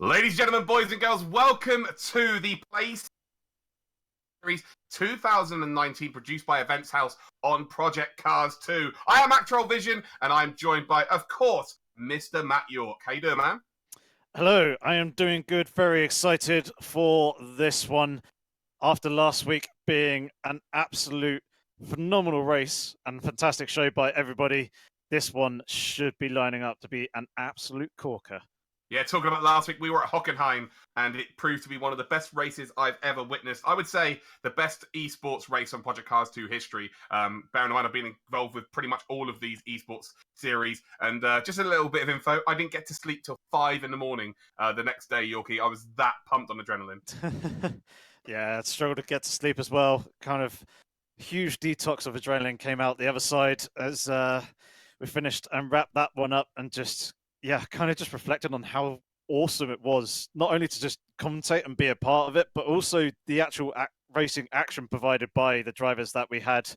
Ladies and gentlemen, boys and girls, welcome to the Playseat Series 2019, produced by Events House on Project Cars 2. I am Actual Vision, and I'm joined by, of course, Mr. Matt York. How you doing, man? Hello, I am doing good. Very excited for this one. After last week being an absolute phenomenal race and fantastic show by everybody, this one should be lining up to be an absolute corker. Yeah, talking about last week, we were at Hockenheim, and it proved to be one of the best races I've ever witnessed. I would say the best esports race on Project Cars 2 history. Bearing in mind, I've been involved with pretty much all of these esports series. And just a little bit of info, I didn't get to sleep till 5 in the morning the next day, Yorkie. I was that pumped on adrenaline. Yeah, I struggled to get to sleep as well. Kind of huge detox of adrenaline came out the other side as we finished and wrapped that one up, and just kind of just reflected on how awesome it was, not only to just commentate and be a part of it, but also the actual racing action provided by the drivers that we had.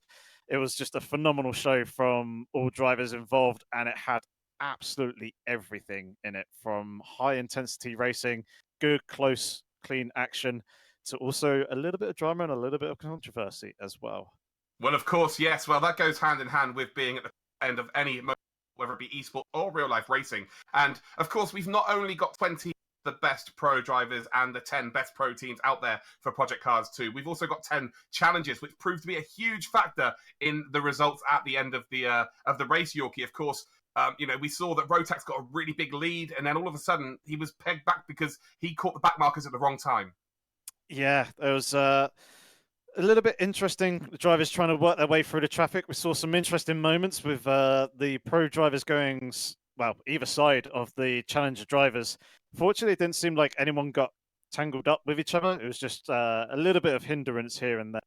It was just a phenomenal show from all drivers involved, and it had absolutely everything in it, from high intensity racing, good, close, clean action, to also a little bit of drama and a little bit of controversy as well. Well, of course, yes. Well, that goes hand in hand with being at the end of any, whether it be esports or real life racing. And of course, we've not only got 20 of the best pro drivers and the 10 best pro teams out there for Project Cars 2. We've also got 10 challenges, which proved to be a huge factor in the results at the end of the race, Yorkie. Of course, we saw that Rotax got a really big lead, and then all of a sudden he was pegged back because he caught the back markers at the wrong time. Yeah, it was a little bit interesting. The drivers trying to work their way through the traffic. We saw some interesting moments with the pro drivers going, well, either side of the challenger drivers. Fortunately, it didn't seem like anyone got tangled up with each other. It was just a little bit of hindrance here and there.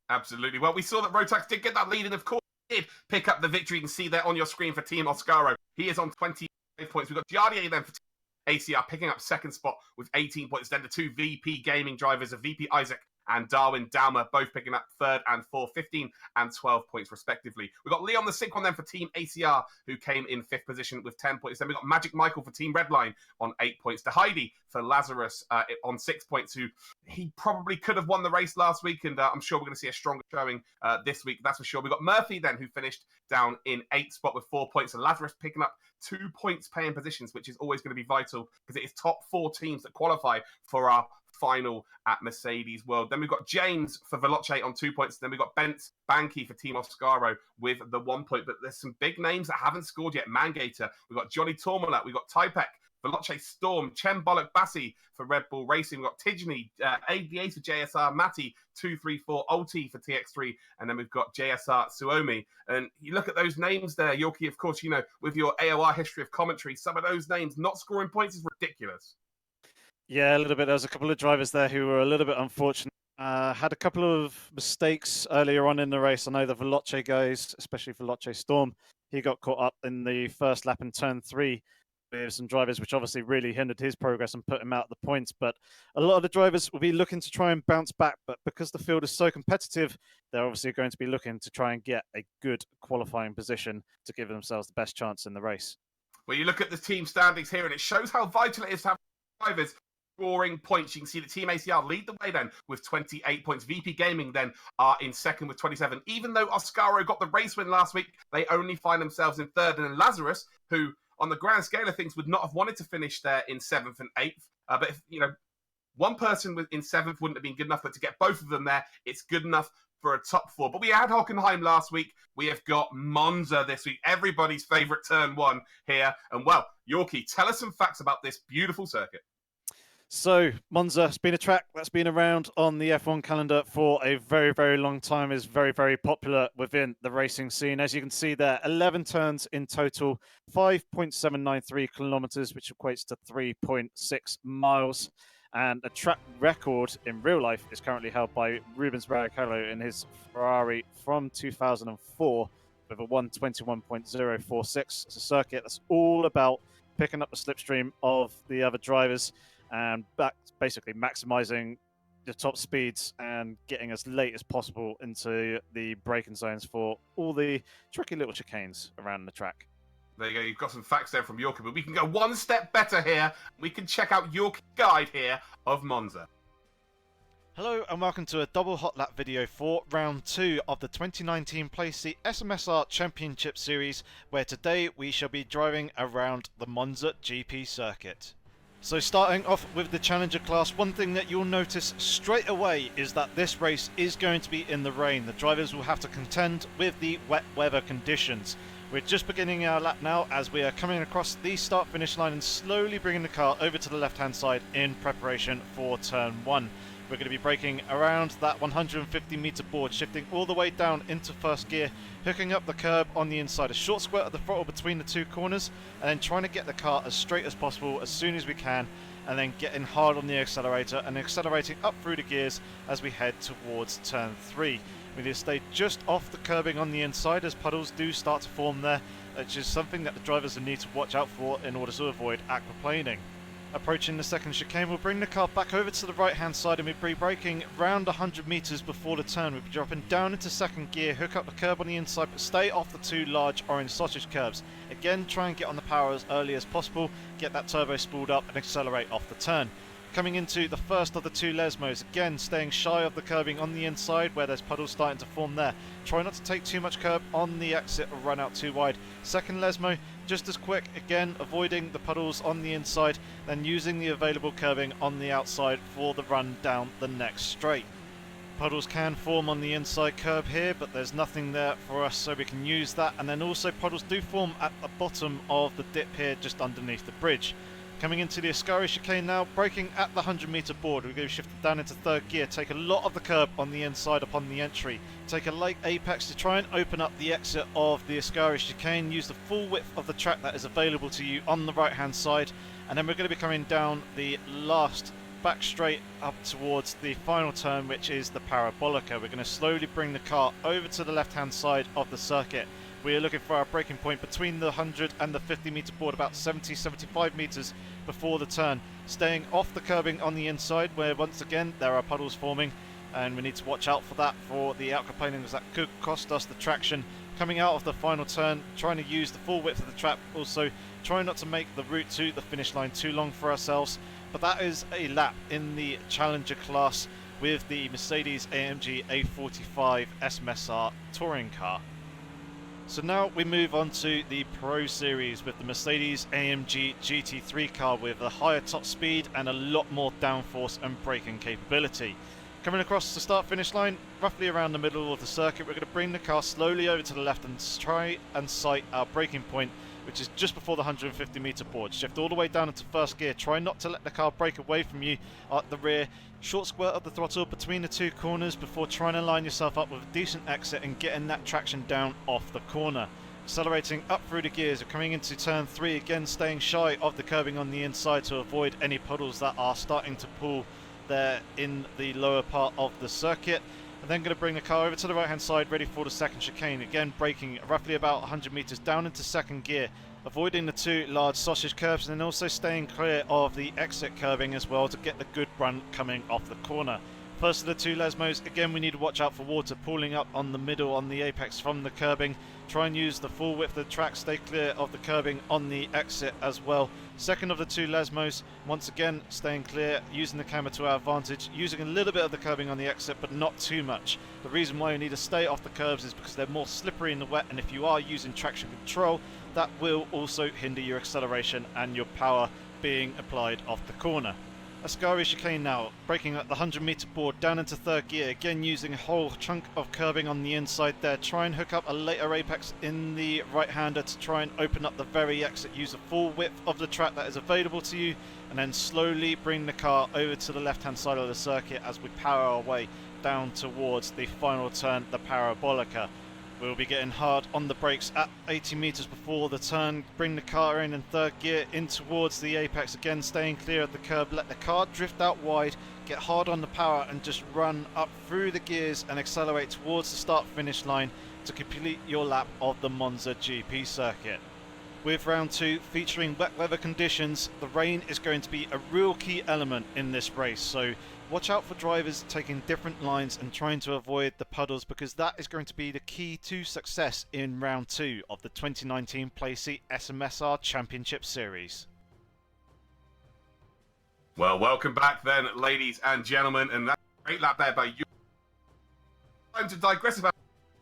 Absolutely. Well, we saw that Rotax did get that lead, and of course, did pick up the victory. You can see there on your screen for Team Oscaro. He is on 25 points. We've got Giardier then for Team ACR picking up second spot with 18 points. Then the two VP gaming drivers of VP Isaac and Darwin Dowmer, both picking up third and fourth, 15 and 12 points respectively. We've got Leon the Sick one then for Team ACR, who came in fifth position with 10 points. Then we've got Magic Michael for Team Redline on 8 points. To Heidi for Lazarus on 6 points, who he probably could have won the race last week, and I'm sure we're going to see a stronger showing this week, that's for sure. We've got Murphy then, who finished down in 8th spot with 4 points, and Lazarus picking up 2 points paying positions, which is always going to be vital because it is top 4 teams that qualify for our final at Mercedes World. Then we've got James for Veloce on 2 points. Then we've got Bent Banky for Team Oscaro with the 1 point. But there's some big names that haven't scored yet. Mangator, we've got Johnny Tormola, we've got Typek, Veloce Storm, Chen Bollock Bassi for Red Bull Racing. We've got Tidgeny, ADA for JSR, Matty, 234, Ulti for TX3, and then we've got JSR Suomi. And you look at those names there, Yorkie, of course, with your AOR history of commentary, some of those names not scoring points is ridiculous. Yeah, a little bit. There was a couple of drivers there who were a little bit unfortunate. Had a couple of mistakes earlier on in the race. I know the Veloce guys, especially Veloce Storm, he got caught up in the first lap in turn 3 with some drivers, which obviously really hindered his progress and put him out of the points. But a lot of the drivers will be looking to try and bounce back. But because the field is so competitive, they're obviously going to be looking to try and get a good qualifying position to give themselves the best chance in the race. Well, you look at the team standings here, and it shows how vital it is to have drivers scoring points. You can see the Team ACR lead the way then with 28 points. VP Gaming then are in second with 27. Even though Oscaro got the race win last week, they only find themselves in third. And then Lazarus, who on the grand scale of things would not have wanted to finish there in 7th and 8th. But if, one person in 7th wouldn't have been good enough, but to get both of them there, it's good enough for a top 4. But we had Hockenheim last week. We have got Monza this week. Everybody's favourite turn 1 here. And well, Yorkie, tell us some facts about this beautiful circuit. So Monza has been a track that's been around on the F1 calendar for a very, very long time, is very, very popular within the racing scene. As you can see there, 11 turns in total, 5.793 kilometers, which equates to 3.6 miles. And a track record in real life is currently held by Rubens Barrichello in his Ferrari from 2004 with a 121.046. It's a circuit that's all about picking up the slipstream of the other drivers and basically maximizing the top speeds and getting as late as possible into the braking zones for all the tricky little chicanes around the track. There you go. You've got some facts there from Yorkie, but we can go one step better here. We can check out Yorkie's guide here of Monza. Hello and welcome to a double hot lap video for round 2 of the 2019 Playseat SMS-R Championship Series, where today we shall be driving around the Monza GP circuit. So starting off with the Challenger class, one thing that you'll notice straight away is that this race is going to be in the rain. The drivers will have to contend with the wet weather conditions. We're just beginning our lap now as we are coming across the start finish line and slowly bringing the car over to the left hand side in preparation for turn 1. We're going to be braking around that 150 meter board, shifting all the way down into first gear, hooking up the curb on the inside, a short squirt of the throttle between the two corners, and then trying to get the car as straight as possible as soon as we can, and then getting hard on the accelerator and accelerating up through the gears as we head towards turn 3. We need to stay just off the curbing on the inside as puddles do start to form there, which is something that the drivers will need to watch out for in order to avoid aquaplaning. Approaching the second chicane, we'll bring the car back over to the right hand side and we'll be braking around 100 metres before the turn. We'll be dropping down into second gear, hook up the curb on the inside but stay off the two large orange sausage curbs. Again, try and get on the power as early as possible, get that turbo spooled up and accelerate off the turn. Coming into the first of the two Lesmos, again staying shy of the curbing on the inside where there's puddles starting to form there. Try not to take too much curb on the exit or run out too wide. Second Lesmo, just as quick, again avoiding the puddles on the inside, then using the available curbing on the outside for the run down the next straight. Puddles can form on the inside curb here, but there's nothing there for us, so we can use that. And then also puddles do form at the bottom of the dip here, just underneath the bridge. Coming into the Ascari chicane now, braking at the 100 meter board. We're going to shift it down into third gear, take a lot of the curb on the inside upon the entry. Take a late apex to try and open up the exit of the Ascari chicane. Use the full width of the track that is available to you on the right hand side. And then we're going to be coming down the last back straight up towards the final turn, which is the Parabolica. We're going to slowly bring the car over to the left hand side of the circuit. We are looking for our braking point between the 100 and the 50 meter board, about 70-75 meters before the turn, staying off the curbing on the inside where once again there are puddles forming, and we need to watch out for that, for the aquaplaning, as that could cost us the traction. Coming out of the final turn, trying to use the full width of the track, also trying not to make the route to the finish line too long for ourselves. But that is a lap in the Challenger class with the Mercedes-AMG A45 SMS-R touring car. So now we move on to the Pro Series with the Mercedes-AMG GT3 car with a higher top speed and a lot more downforce and braking capability. Coming across the start-finish line, roughly around the middle of the circuit, we're going to bring the car slowly over to the left and try and sight our braking point, which is just before the 150 meter board. Shift all the way down into first gear, try not to let the car break away from you at the rear. Short squirt of the throttle between the two corners before trying to line yourself up with a decent exit and getting that traction down off the corner. Accelerating up through the gears, we're coming into turn 3, again staying shy of the curbing on the inside to avoid any puddles that are starting to pool there in the lower part of the circuit. And then going to bring the car over to the right hand side, ready for the second chicane, again braking roughly about 100 meters down into second gear, avoiding the two large sausage curbs and then also staying clear of the exit curbing as well to get the good run coming off the corner. First of the two Lesmos, again we need to watch out for water pooling up on the middle on the apex from the curbing. Try and use the full width of the track, stay clear of the curbing on the exit as well. Second of the two Lesmos, once again staying clear, using the camera to our advantage, using a little bit of the curbing on the exit but not too much. The reason why you need to stay off the curbs is because they're more slippery in the wet, and if you are using traction control, that will also hinder your acceleration and your power being applied off the corner. Ascari chicane now, braking at the 100 meter board down into third gear, again using a whole chunk of curbing on the inside there. Try and hook up a later apex in the right hander to try and open up the very exit. Use the full width of the track that is available to you and then slowly bring the car over to the left hand side of the circuit as we power our way down towards the final turn, the Parabolica. We'll be getting hard on the brakes at 80 meters before the turn. Bring the car in third gear in towards the apex, again staying clear of the curb. Let the car drift out wide, get hard on the power and just run up through the gears and accelerate towards the start finish line to complete your lap of the Monza GP circuit. with round 2 featuring wet weather conditions, the rain is going to be a real key element in this race. So watch out for drivers taking different lines and trying to avoid the puddles, because that is going to be the key to success in round 2 of the 2019 Playseat SMS-R Championship Series. Well, welcome back then, ladies and gentlemen, and that's a great lap there by you. Time to digress about,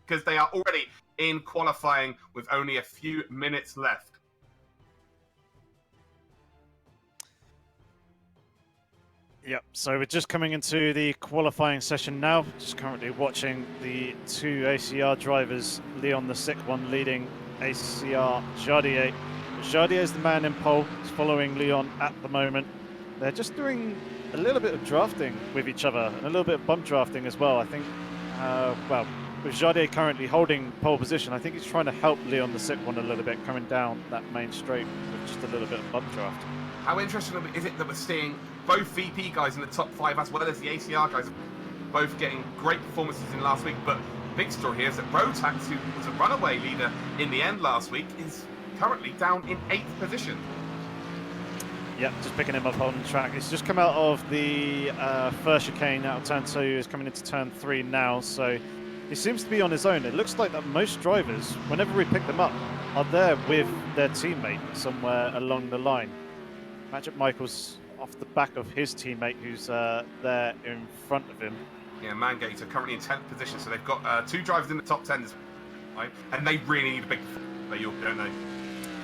because they are already in qualifying with only a few minutes left. Yep, so we're just coming into the qualifying session now. Just currently watching the 2 ACR drivers, Leon the sick one leading ACR Jardier. Jardier is the man in pole, he's following Leon at the moment. They're just doing a little bit of drafting with each other, and a little bit of bump drafting as well. I think, well, with Jardier currently holding pole position, I think he's trying to help Leon the sick one a little bit coming down that main straight with just a little bit of bump draft. How interesting is it that we're seeing both VP guys in the top 5 as well as the ACR guys both getting great performances in last week? But big story here is that Rotax, who was a runaway leader in the end last week, is currently down in 8th position. Yep, just picking him up on track. He's just come out of the first chicane out of turn 2. He's coming into turn 3 now, so he seems to be on his own. It looks like that most drivers, whenever we pick them up, are there with their teammate somewhere along the line. Magic Michael's off the back of his teammate, who's there in front of him. Yeah, Mangates are currently in 10th position, so they've got 2 drivers in the top 10 this time, and they really need a big performance, don't they?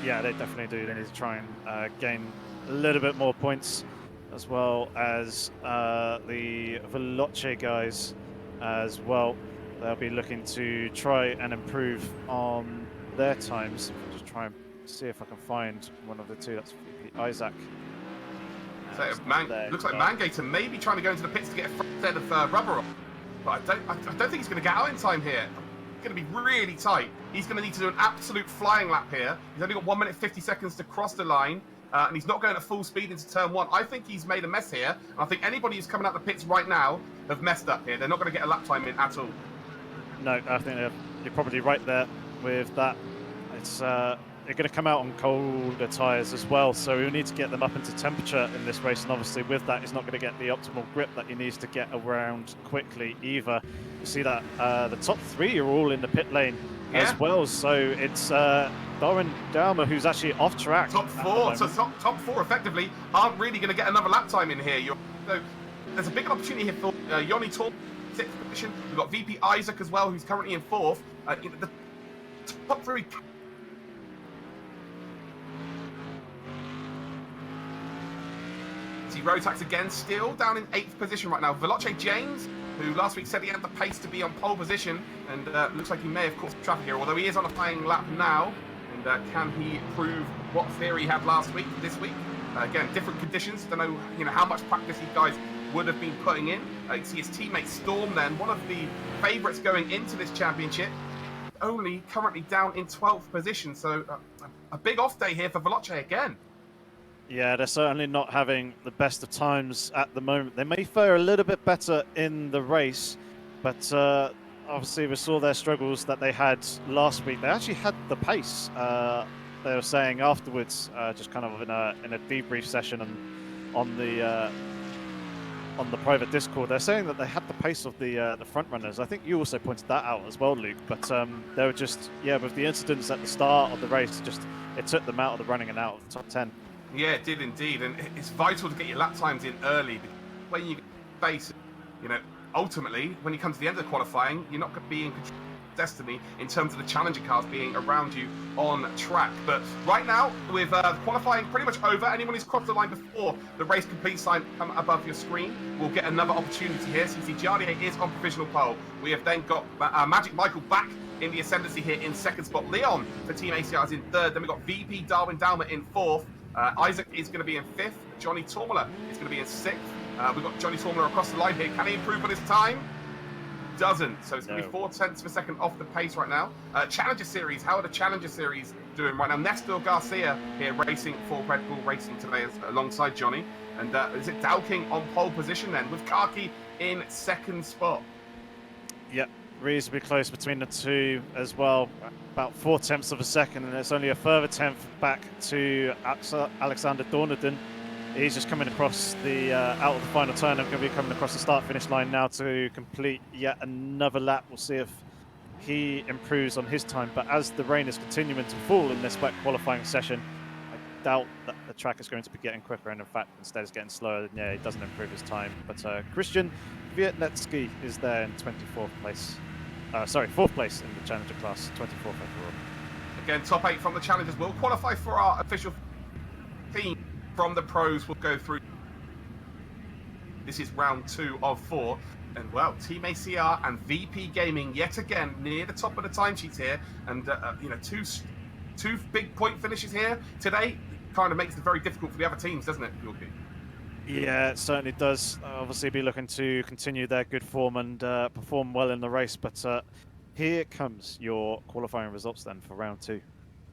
Yeah, they definitely do. They need to try and gain a little bit more points, as well as the Veloce guys as well. They'll be looking to try and improve on their times. Just try and see if I can find one of the 2. That's Isaac. So looks like Mangator may be trying to go into the pits to get a front set of rubber off, but I don't think he's going to get out in time here. It's going to be really tight. He's going to need to do an absolute flying lap here. He's only got 1 minute 50 seconds to cross the line, and he's not going at full speed into turn 1. I think he's made a mess here, and I think anybody who's coming out the pits right now have messed up here. They're not going to get a lap time in at all. No, I think you're probably right there with that. It's they're going to come out on colder tyres as well, so we'll need to get them up into temperature in this race, and obviously with that he's not going to get the optimal grip that he needs to get around quickly either. You see that the top 3 are all in the pit lane as well, so it's Darwin Daumer who's actually off track. Top 4, so top 4 effectively aren't really going to get another lap time in here. So there's a big opportunity here for Yoni Torm, 6th position. We've got VP Isaac as well, who's currently in 4th. The top 3. See Rotax again, still down in 8th position right now. Veloce James, who last week said he had the pace to be on pole position, and looks like he may have caught some traffic here, although he is on a flying lap now. And can he prove what theory he had last week, this week? Again, different conditions. Don't know, how much practice these guys would have been putting in. You see his teammate Storm then, one of the favourites going into this championship, only currently down in 12th position. So a big off day here for Veloce again. Yeah, they're certainly not having the best of times at the moment. They may fare a little bit better in the race, but obviously we saw their struggles that they had last week. They actually had the pace. They were saying afterwards, just kind of in a debrief session on the private Discord, they're saying that they had the pace of the front runners. I think you also pointed that out as well, Luke. But they were just, with the incidents at the start of the race, it took them out of the running and out of the top 10. Yeah, it did indeed, and it's vital to get your lap times in early, because when you face, ultimately, when you come to the end of the qualifying, you're not going to be in control of destiny in terms of the challenger cars being around you on track. But right now, with qualifying pretty much over, anyone who's crossed the line before the race complete sign come above your screen will get another opportunity here. CC Giardier is on provisional pole. We have then got Magic Michael back in the ascendancy here in 2nd spot. Leon for Team ACR is in 3rd. Then we've got VP Darwin Daumer in 4th. Isaac is going to be in 5th. Johnny Tormler is going to be in 6th. We've got Johnny Tormler across the line here. Can he improve on his time? Doesn't. So it's going to be 4 tenths of a second off the pace right now. Challenger Series. How are the Challenger Series doing right now? Nestor Garcia here racing for Red Bull Racing today alongside Johnny. And is it Dowking on pole position then with Kaki in 2nd spot? Yep. reasonably close between the two as well, about 0.4 of a second, and it's only a further tenth back to Alexander Dornadin. He's just coming across the out of the final turn and going to be coming across the start-finish line now to complete yet another lap. We'll see if he improves on his time, but as the rain is continuing to fall in this wet qualifying session, I doubt that the track is going to be getting quicker, and in fact, instead it's getting slower. Yeah, it doesn't improve his time. But Christian Kwiatkowski is there in 24th place. Sorry, 4th place in the Challenger class, 24th overall. Again, top 8 from the Challengers will qualify for our official team from the pros. Will go through. This is round 2 of 4. And well, Team ACR and VP Gaming yet again near the top of the timesheets here. And, you know, two big point finishes here today kind of makes it very difficult for the other teams, doesn't it, Yorkie? Yeah, it certainly does. Obviously be looking to continue their good form and perform well in the race, but here comes your qualifying results then for round 2.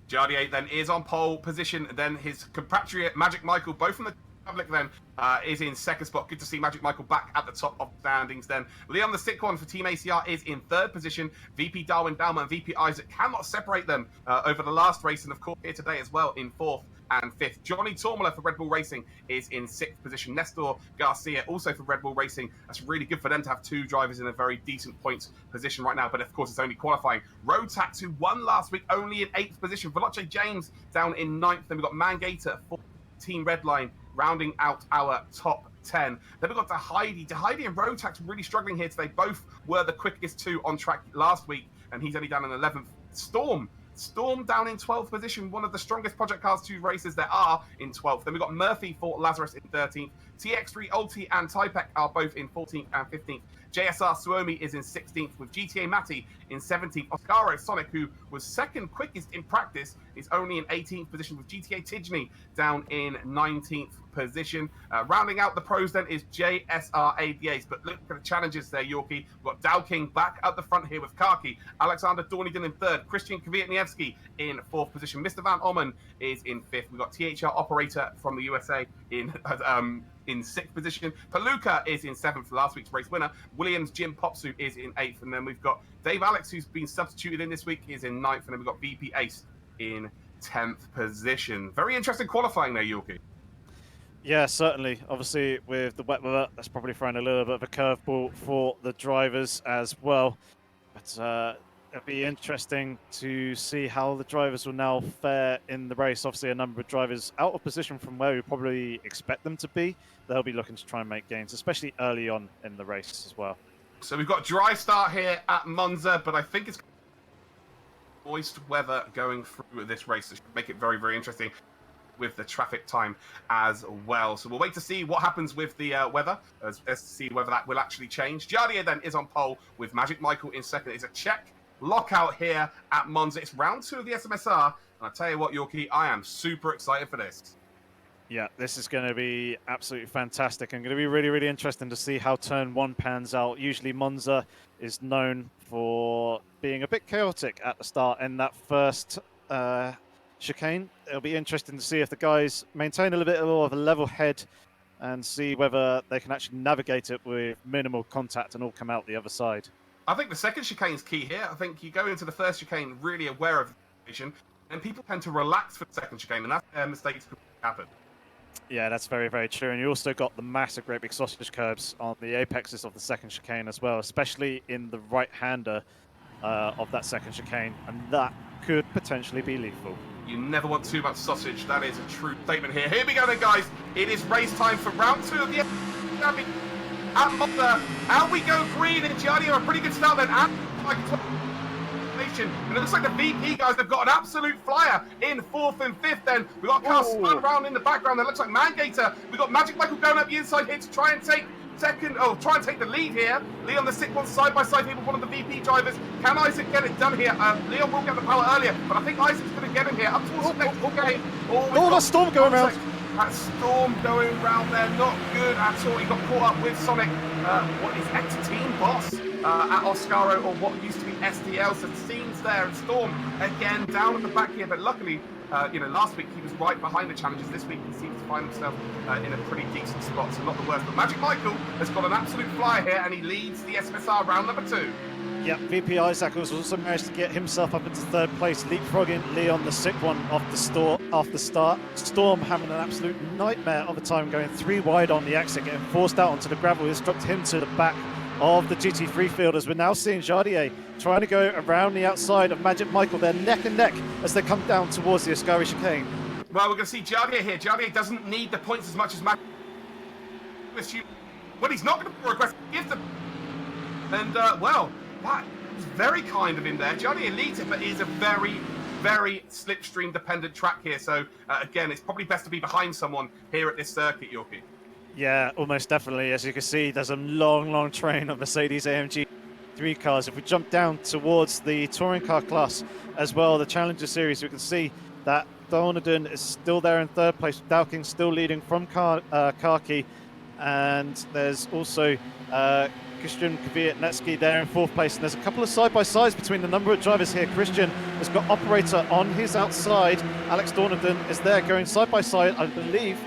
Jardier then is on pole position, then his compatriot Magic Michael, both from the public then, is in second spot. Good to see Magic Michael back at the top of standings then. Leon the Sick One for Team ACR is in 3rd position. VP Darwin Dalma and VP Isaac cannot separate them over the last race, and of course here today as well in 4th and 5th. Johnny Tormala for Red Bull Racing is in 6th position. Nestor Garcia also for Red Bull Racing. That's really good for them to have 2 drivers in a very decent points position right now, but of course it's only qualifying. Road Tax, who won last week, only in 8th position. Veloce James down in 9th. Then we've got Mangator for Team Redline rounding out our top 10. Then we've got Heidi. Heidi and Road Tax really struggling here today. Both were the quickest 2 on track last week, and he's only down in 11th. Storm down in 12th position, one of the strongest Project Cars 2 racers there are in 12th. Then we've got Murphy for Lazarus in 13th. TX3 Ulti and Typek are both in 14th and 15th. JSR Suomi is in 16th, with GTA Matty in 17th. Oscaro Sonic, who was second quickest in practice, is only in 18th position, with GTA Tidney down in 19th position. Rounding out the pros then is JSR ADAs, but look at the challenges there, Yorkie. We've got Dow King back at the front here with Kaki, Alexander Dornadin in 3rd, Christian Kwiatkowski in 4th position. Mr. Van Ommen is in 5th. We've got THR Operator from the USA in 6th position. Paluca is in 7th for last week's race winner. Williams Jim Popsu is in 8th. And then we've got Dave Alex, who's been substituted in this week, is in 9th. And then we've got VP Ace in 10th position. Very interesting qualifying there, Yorkie. Yeah, certainly. Obviously, with the wet weather, that's probably throwing a little bit of a curveball for the drivers as well. But it'll be interesting to see how the drivers will now fare in the race. Obviously, a number of drivers out of position from where we probably expect them to be. They'll be looking to try and make gains, especially early on in the race as well. So we've got dry start here at Monza, but I think it's moist weather going through this race. It should make it very, very interesting with the traffic time as well. So we'll wait to see what happens with the weather, as to see whether that will actually change. Jardier then is on pole with Magic Michael in 2nd. It's a Czech lockout here at Monza. It's round 2 of the SMS-R, and I tell you what, Yorkie, I am super excited for this. Yeah, this is going to be absolutely fantastic and going to be really, really interesting to see how turn 1 pans out. Usually Monza is known for being a bit chaotic at the start in that first chicane. It'll be interesting to see if the guys maintain a little bit more of a level head and see whether they can actually navigate it with minimal contact and all come out the other side. I think the second chicane is key here. I think you go into the first chicane really aware of the situation, and people tend to relax for the second chicane, and that's where mistakes could happen. Yeah, that's very, very true. And you also got the massive, great big sausage curbs on the apexes of the second chicane as well, especially in the right-hander of that second chicane, and that could potentially be lethal. You never want too much sausage. That is a true statement here. Here we go then, guys. It is race time for round 2 of the at Monza. Out we go, Green and Gianni are a pretty good start then. And it looks like the VP guys have got an absolute flyer in 4th and 5th then. We've got cars spun around in the background. That looks like Mangator. We've got Magic Michael going up the inside here to try and take the lead here. Leon the Sick One side by side here with one of the VP drivers. Can Isaac get it done here? Leon will get the power earlier, but I think Isaac's going to get him here up towards the next game. Oh, that Storm going around. That Storm going around there, not good at all. He got caught up with Sonic. What is ex-team boss at Oscaro, or what used to be SDL. So scenes there, and Storm again down at the back here, but luckily, last week he was right behind the challenges. This week he seems to find himself in a pretty decent spot, so not the worst. But Magic Michael has got an absolute flyer here, and he leads the SMS-R round number 2. Yeah, VP Isaac has also managed to get himself up into third place, leapfrogging Leon the sick one off the start. Storm having an absolute nightmare of a time, going 3 wide on the exit, getting forced out onto the gravel. This dropped him to the back of the GT3 fielders. We're now seeing Jardier trying to go around the outside of Magic Michael. They're neck and neck as they come down towards the Ascari chicane. Well, we're going to see Jardier here. Jardier doesn't need the points as much as Magic. Well, he's not going to progress. Give them. And, well, that was very kind of him there. Jardier leads it, but it is a very, very slipstream dependent track here. So, again, it's probably best to be behind someone here at this circuit, Yorkie. Yeah, almost definitely. As you can see, there's a long, long train of Mercedes AMG 3 cars. If we jump down towards the touring car class as well, the Challenger Series, we can see that Donaden is still there in third place. Dowking still leading from Kharki. And there's also Christian Kvyatnetsky there in fourth place. And there's a couple of side-by-sides between the number of drivers here. Christian has got Operator on his outside. Alex Donaden is there going side-by-side, I believe,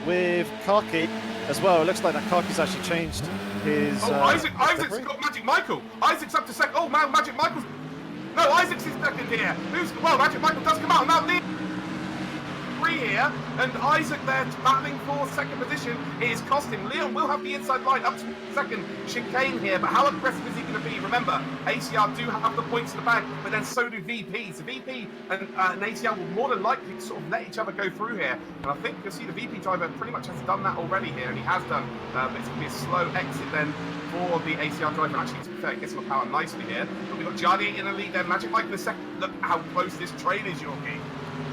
with Kharki as well. It looks like that Kharki's actually changed his... Isaac's got Magic Michael. Isaac's up to second. Oh, man, Magic Michael's... No, Isaac's in second here. Well, Magic Michael does come out, and now Lee... here, and Isaac there battling for second position. It is cost him. Leon will have the inside line up to second chicane here, but how aggressive is he going to be? Remember, ACR do have the points in the bank, but then so do VP. So VP and ACR will more than likely sort of let each other go through here, and I think you'll see the VP driver pretty much has done that already here, and he has done, but it's going to be a slow exit then for the ACR driver. Actually, to be fair, it gets him a power nicely here, but we've got Jardier in the lead there, Magic Mike in the second. Look how close this train is, Yorkie.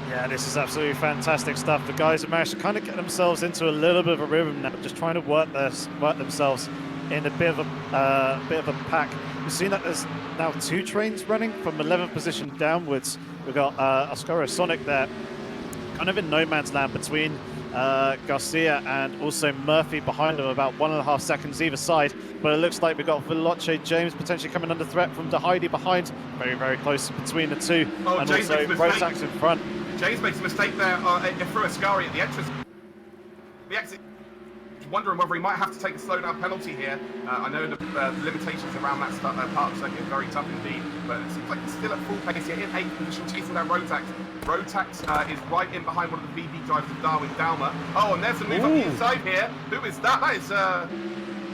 Yeah, this is absolutely fantastic stuff. The guys have managed to kind of get themselves into a little bit of a rhythm now, just trying to work themselves in a bit of a pack. We've seen that there's now 2 trains running from 11th position downwards. We've got Oscaro Sonic there, kind of in no man's land between Garcia and also Murphy behind them, about 1.5 seconds either side. But it looks like we've got Veloce James potentially coming under threat from Dahidi behind, very, very close between the two, and James also Rotax in front. James makes a mistake there through Ascari at the entrance. The exit. Wondering whether he might have to take a slowdown penalty here. I know the limitations around that part of the circuit are very tough indeed, but it seems like he's still at full pace here in 8th position, chasing down Rotax. Rotax is right in behind one of the VP drivers of Darwin Dalma. Oh, and there's a move up the inside here. Who is that? That is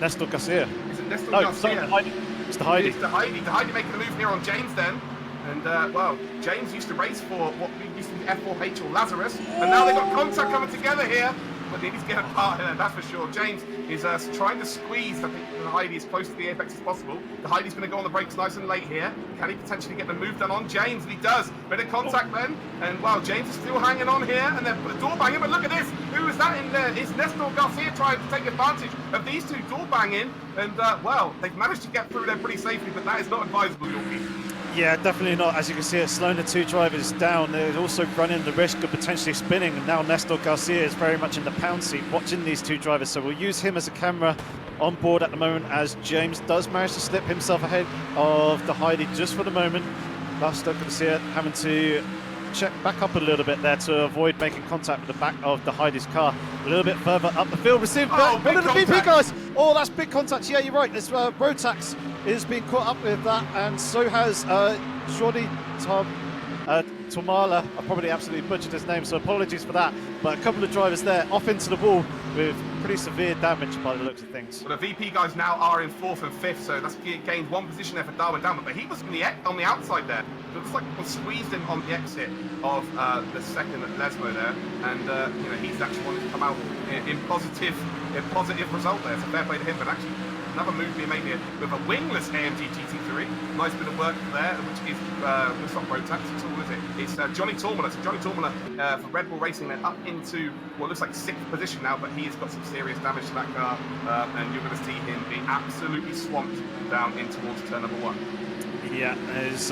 Nestor Garcia. Is it Nestor Garcia? It's Dahidi. It's Dahidi. Dahidi making the move here on James then. And, well, James used to race for what used to be F4H or Lazarus, and now they've got contact coming together here, but they need to get apart here, that's for sure. James is trying to squeeze, I think, Dahidi as close to the apex as possible. Dahidi's going to go on the brakes nice and late here. Can he potentially get the move done on James? And he does. Bit of contact then, and, well, James is still hanging on here, and then door banging, but look at this. Who is that in there? It's Nestor Garcia trying to take advantage of these two door banging, and, well, they've managed to get through there pretty safely, but that is not advisable, Yorkie. Yeah, definitely not. As you can see, it's slowing the 2 drivers down. They're also running the risk of potentially spinning. And now Nestor Garcia is very much in the pound seat watching these 2 drivers. So we'll use him as a camera on board at the moment, as James does manage to slip himself ahead of Dahidi just for the moment. Nestor Garcia having to check back up a little bit there to avoid making contact with the back of Dahidi's car. A little bit further up the field, received back. One of the VP guys. Oh, that's big contact. Yeah, you're right. This Rotax is being caught up with that, and so has Jordi Tomala. I probably absolutely butchered his name, so apologies for that. But a couple of drivers there off into the wall with pretty severe damage by the looks of things. Well, the VP guys now are in 4th and 5th, so that's gained 1 position there for Darwin Dalma, but he was on the outside there. It looks like he squeezed him on the exit of the second Lesmo there, and you know, he's actually wanted to come out in positive result there. So fair play to him, but actually another move being made here with a wingless AMG GT3. Nice bit of work there, which is it's not Rotax at all, is it? It's Johnny Tormala. So Johnny Tormala for Red Bull Racing, then up into what looks like 6th position now, but he has got some serious damage to that car, and you're going to see him being absolutely swamped down in towards turn number 1. Yeah, there's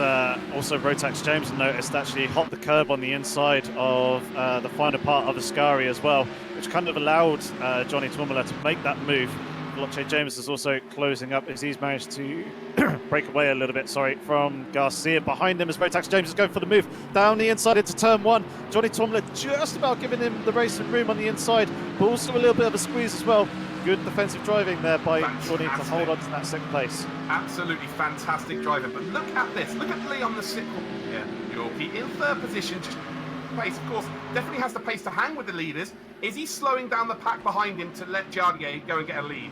also Rotax James noticed actually hopped the curb on the inside of the final part of Ascari as well, which kind of allowed Johnny Tormala to make that move. Veloce James is also closing up as he's managed to break away a little bit, sorry, from Garcia. Behind him as Rotax James is going for the move down the inside into turn one. Johnny Tormler just about giving him the racing room on the inside, but also a little bit of a squeeze as well. Good defensive driving there by Johnny to hold on to that second place. Absolutely fantastic driving. But look at this. Look at Leon the sixth here. Yorkie in third position, just pace. Of course, definitely has the pace to hang with the leaders. Is he slowing down the pack behind him to let Jardier go and get a lead?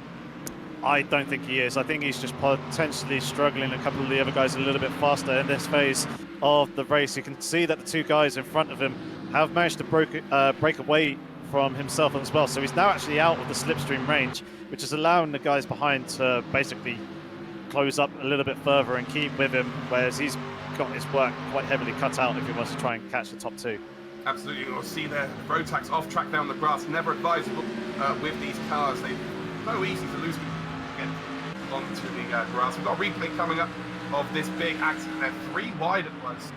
I don't think he is. I think he's just potentially struggling a couple of the other guys a little bit faster in this phase of the race. You can see that the two guys in front of him have managed to break away from himself as well. So he's now actually out of the slipstream range, which is allowing the guys behind to basically close up a little bit further and keep with him, whereas he's got his work quite heavily cut out if he wants to try and catch the top two. Absolutely. You'll see there, Rotax off track down the grass. Never advisable with these cars. They're so easy to lose onto the grass. We've got a replay coming up of this big accident there. 3 wide it was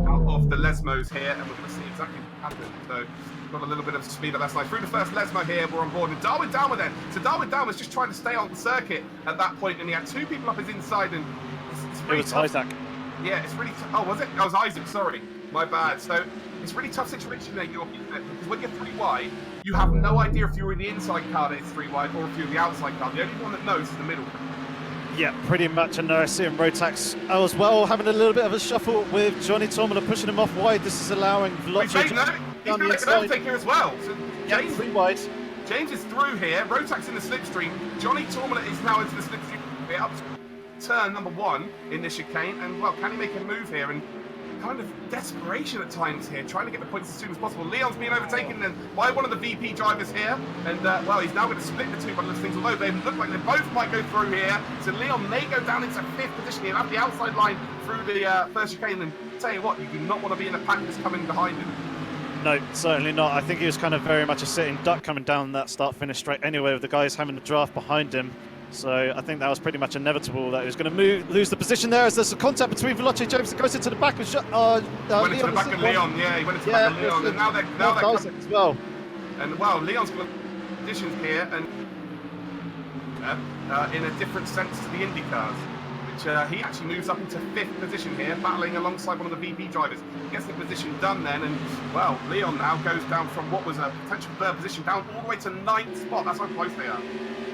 out of the Lesmos here, and we're going to see exactly what happened. So got a little bit of speed, but that's nice. Through the first Lesmo here, we're on board. And Darwin Down then. So Darwin Down was just trying to stay on the circuit at that point, and he had 2 people up his inside, and it's really tough. Isaac. Yeah, it's really oh, was it? That was Isaac, sorry. My bad. So it's a really tough situation there, Yorkie, because when you're 3 wide, you have no idea if you're in the inside car that it's 3 wide or if you're in the outside car. The only one that knows is the middle. Yeah, pretty much. And I see him Rotax as well, having a little bit of a shuffle with Johnny Tormler pushing him off wide. This is allowing Veloce he's going to make an overtake here as well. So James, 3 wide. James is through here. Rotax in the slipstream. Johnny Tormler is now into the slipstream. Up to turn number 1 in this chicane. And, well, can he make a move here? And kind of desperation at times here, trying to get the points as soon as possible. Leon's being overtaken then by one of the VP drivers here, and well, he's now going to split the two by the things, although they look like they both might go through here. So Leon may go down into 5th position here, have the outside line through the first chicane, and tell you what, you do not want to be in a pack that's coming behind him. No, certainly not. I think he was kind of very much a sitting duck coming down that start-finish straight anyway, with the guys having the draft behind him. So I think that was pretty much inevitable that he was going to lose the position there, as there's a contact between Veloce James that goes into the back of went into the back of Leon, yeah, he went into the back of Leon, and now they're as well. And well, Leon's got positions here, and in a different sense to the Indy cars, which he actually moves up into 5th position here, battling alongside one of the VP drivers. Gets the position done then, and well, Leon now goes down from what was a potential 3rd position down all the way to 9th spot. That's how close they are.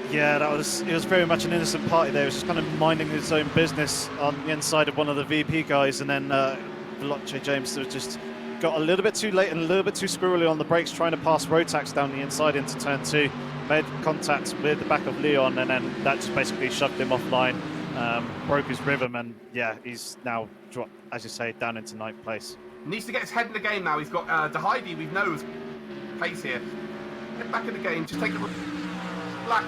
Yeah, it was very much an innocent party there. He was just kind of minding his own business on the inside of one of the VP guys, and then Veloce James just got a little bit too late and a little bit too squirrely on the brakes, trying to pass Rotax down the inside into turn 2. Made contact with the back of Leon, and then that just basically shoved him offline, broke his rhythm, and yeah, he's now dropped, as you say, down into 9th place. Needs to get his head in the game now. He's got Dahidi, we know, is pace here. Get back in the game, just take a relax.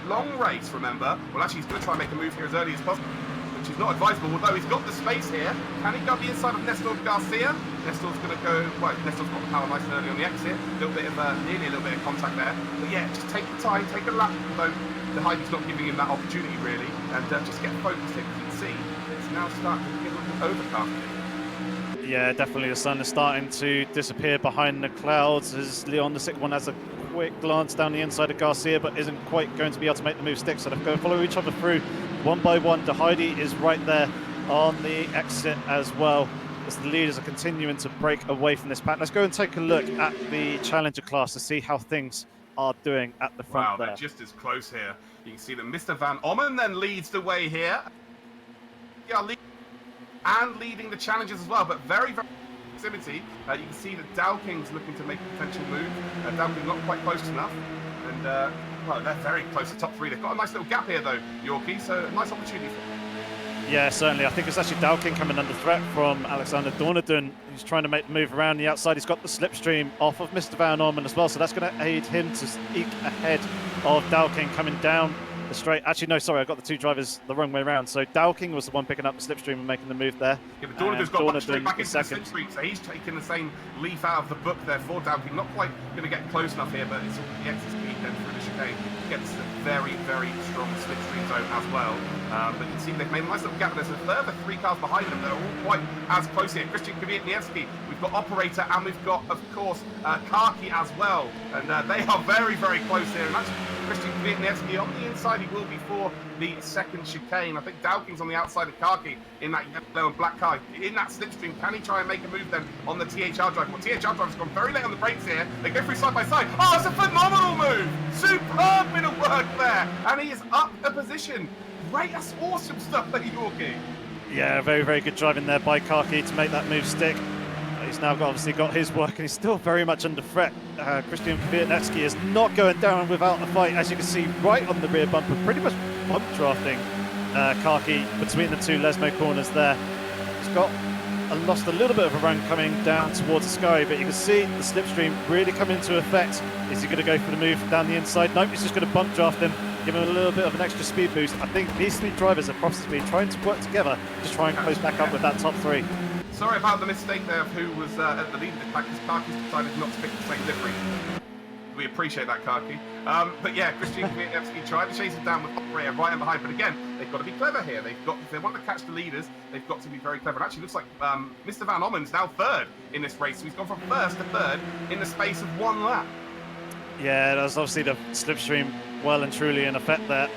Long race, remember. Well, actually, he's going to try and make a move here as early as possible, which is not advisable, although he's got the space here. Can he go up the inside of Nestor Garcia? Nestor's going to go, well, Nestor's got the power nice and early on the exit. Nearly a little bit of contact there. But yeah, just take the time, take a lap, although the Heidi's not giving him that opportunity, really. And just get focused here, because you can see it's now starting to get a little bit overcast. Yeah, definitely the sun is starting to disappear behind the clouds, as Leon the 6th one has a quick glance down the inside of Garcia, but isn't quite going to be able to make the move stick, so they're going to follow each other through one by one. Dahidi is right there on the exit as well, as the leaders are continuing to break away from this pack. Let's go and take a look at the Challenger class to see how things are doing at the front. Wow, there. They're just as close here. You can see that Mr. Van Ommen then leads the way here. Yeah, and leading the Challengers as well, but very, very proximity. You can see that Dow King's looking to make a potential move. Dow King's not quite close enough, and well, they're very close to top 3. They've got a nice little gap here though, Yorkie, so a nice opportunity for. Yeah, certainly. I think it's actually Dow King coming under threat from Alexander Dornadon. He's trying to make the move around the outside. He's got the slipstream off of Mr. Van Orman as well, so that's going to aid him to eke ahead of Dow King coming down the straight. Actually, no, sorry, I got the 2 drivers the wrong way around. So Dow King was the one picking up the slipstream and making the move there. Yeah, but Dornadon's got straight back into the slipstream, so he's taking the same leaf out of the book there for Dow King. Not quite going to get close enough here, but it's the exit speed then through the chicane. Gets a very, very strong slipstream zone as well. But you can see they've made a nice little gap. There's a further 3 cars behind them that are all quite as close here. Christian Kwiatkowski, we've got Operator, and we've got, of course, Karki as well. And they are very, very close here. And actually, Christian Kwiatkowski on the inside, he will be for the second chicane. I think Dowking's on the outside of Karki in that yellow and black car. In that slipstream, can he try and make a move then on the THR drive? Well, THR driver's gone very late on the brakes here. They go through side by side. Oh, it's a phenomenal move! Superb bit of work there. And he is up a position. Great, that's awesome stuff there, Yorkie. Yeah, very, very good driving there by Karki to make that move stick. He's now obviously got his work, and he's still very much under threat. Christian Kwiatkowski is not going down without a fight, as you can see right on the rear bumper, pretty much bump drafting Karki between the 2 Lesmo corners there. He's got lost a little bit of a run coming down towards the sky, but you can see the slipstream really come into effect. Is he going to go for the move down the inside? Nope, he's just going to bump draft him, give him a little bit of an extra speed boost. I think these 3 drivers are possibly trying to work together to try and close back up with that top 3. Sorry about the mistake there of who was at the lead of the pack, because Karki's decided not to pick the same livery. We appreciate that, Karki. But yeah, Christian Kwiatkowski tried to chase him down with Operator right and behind, but again, they've got to be clever here. They've got, if they want to catch the leaders, they've got to be very clever. It actually looks like Mr. Van Ommen's now 3rd in this race, so he's gone from 1st to 3rd in the space of 1 lap. Yeah, that's obviously the slipstream well and truly in effect there.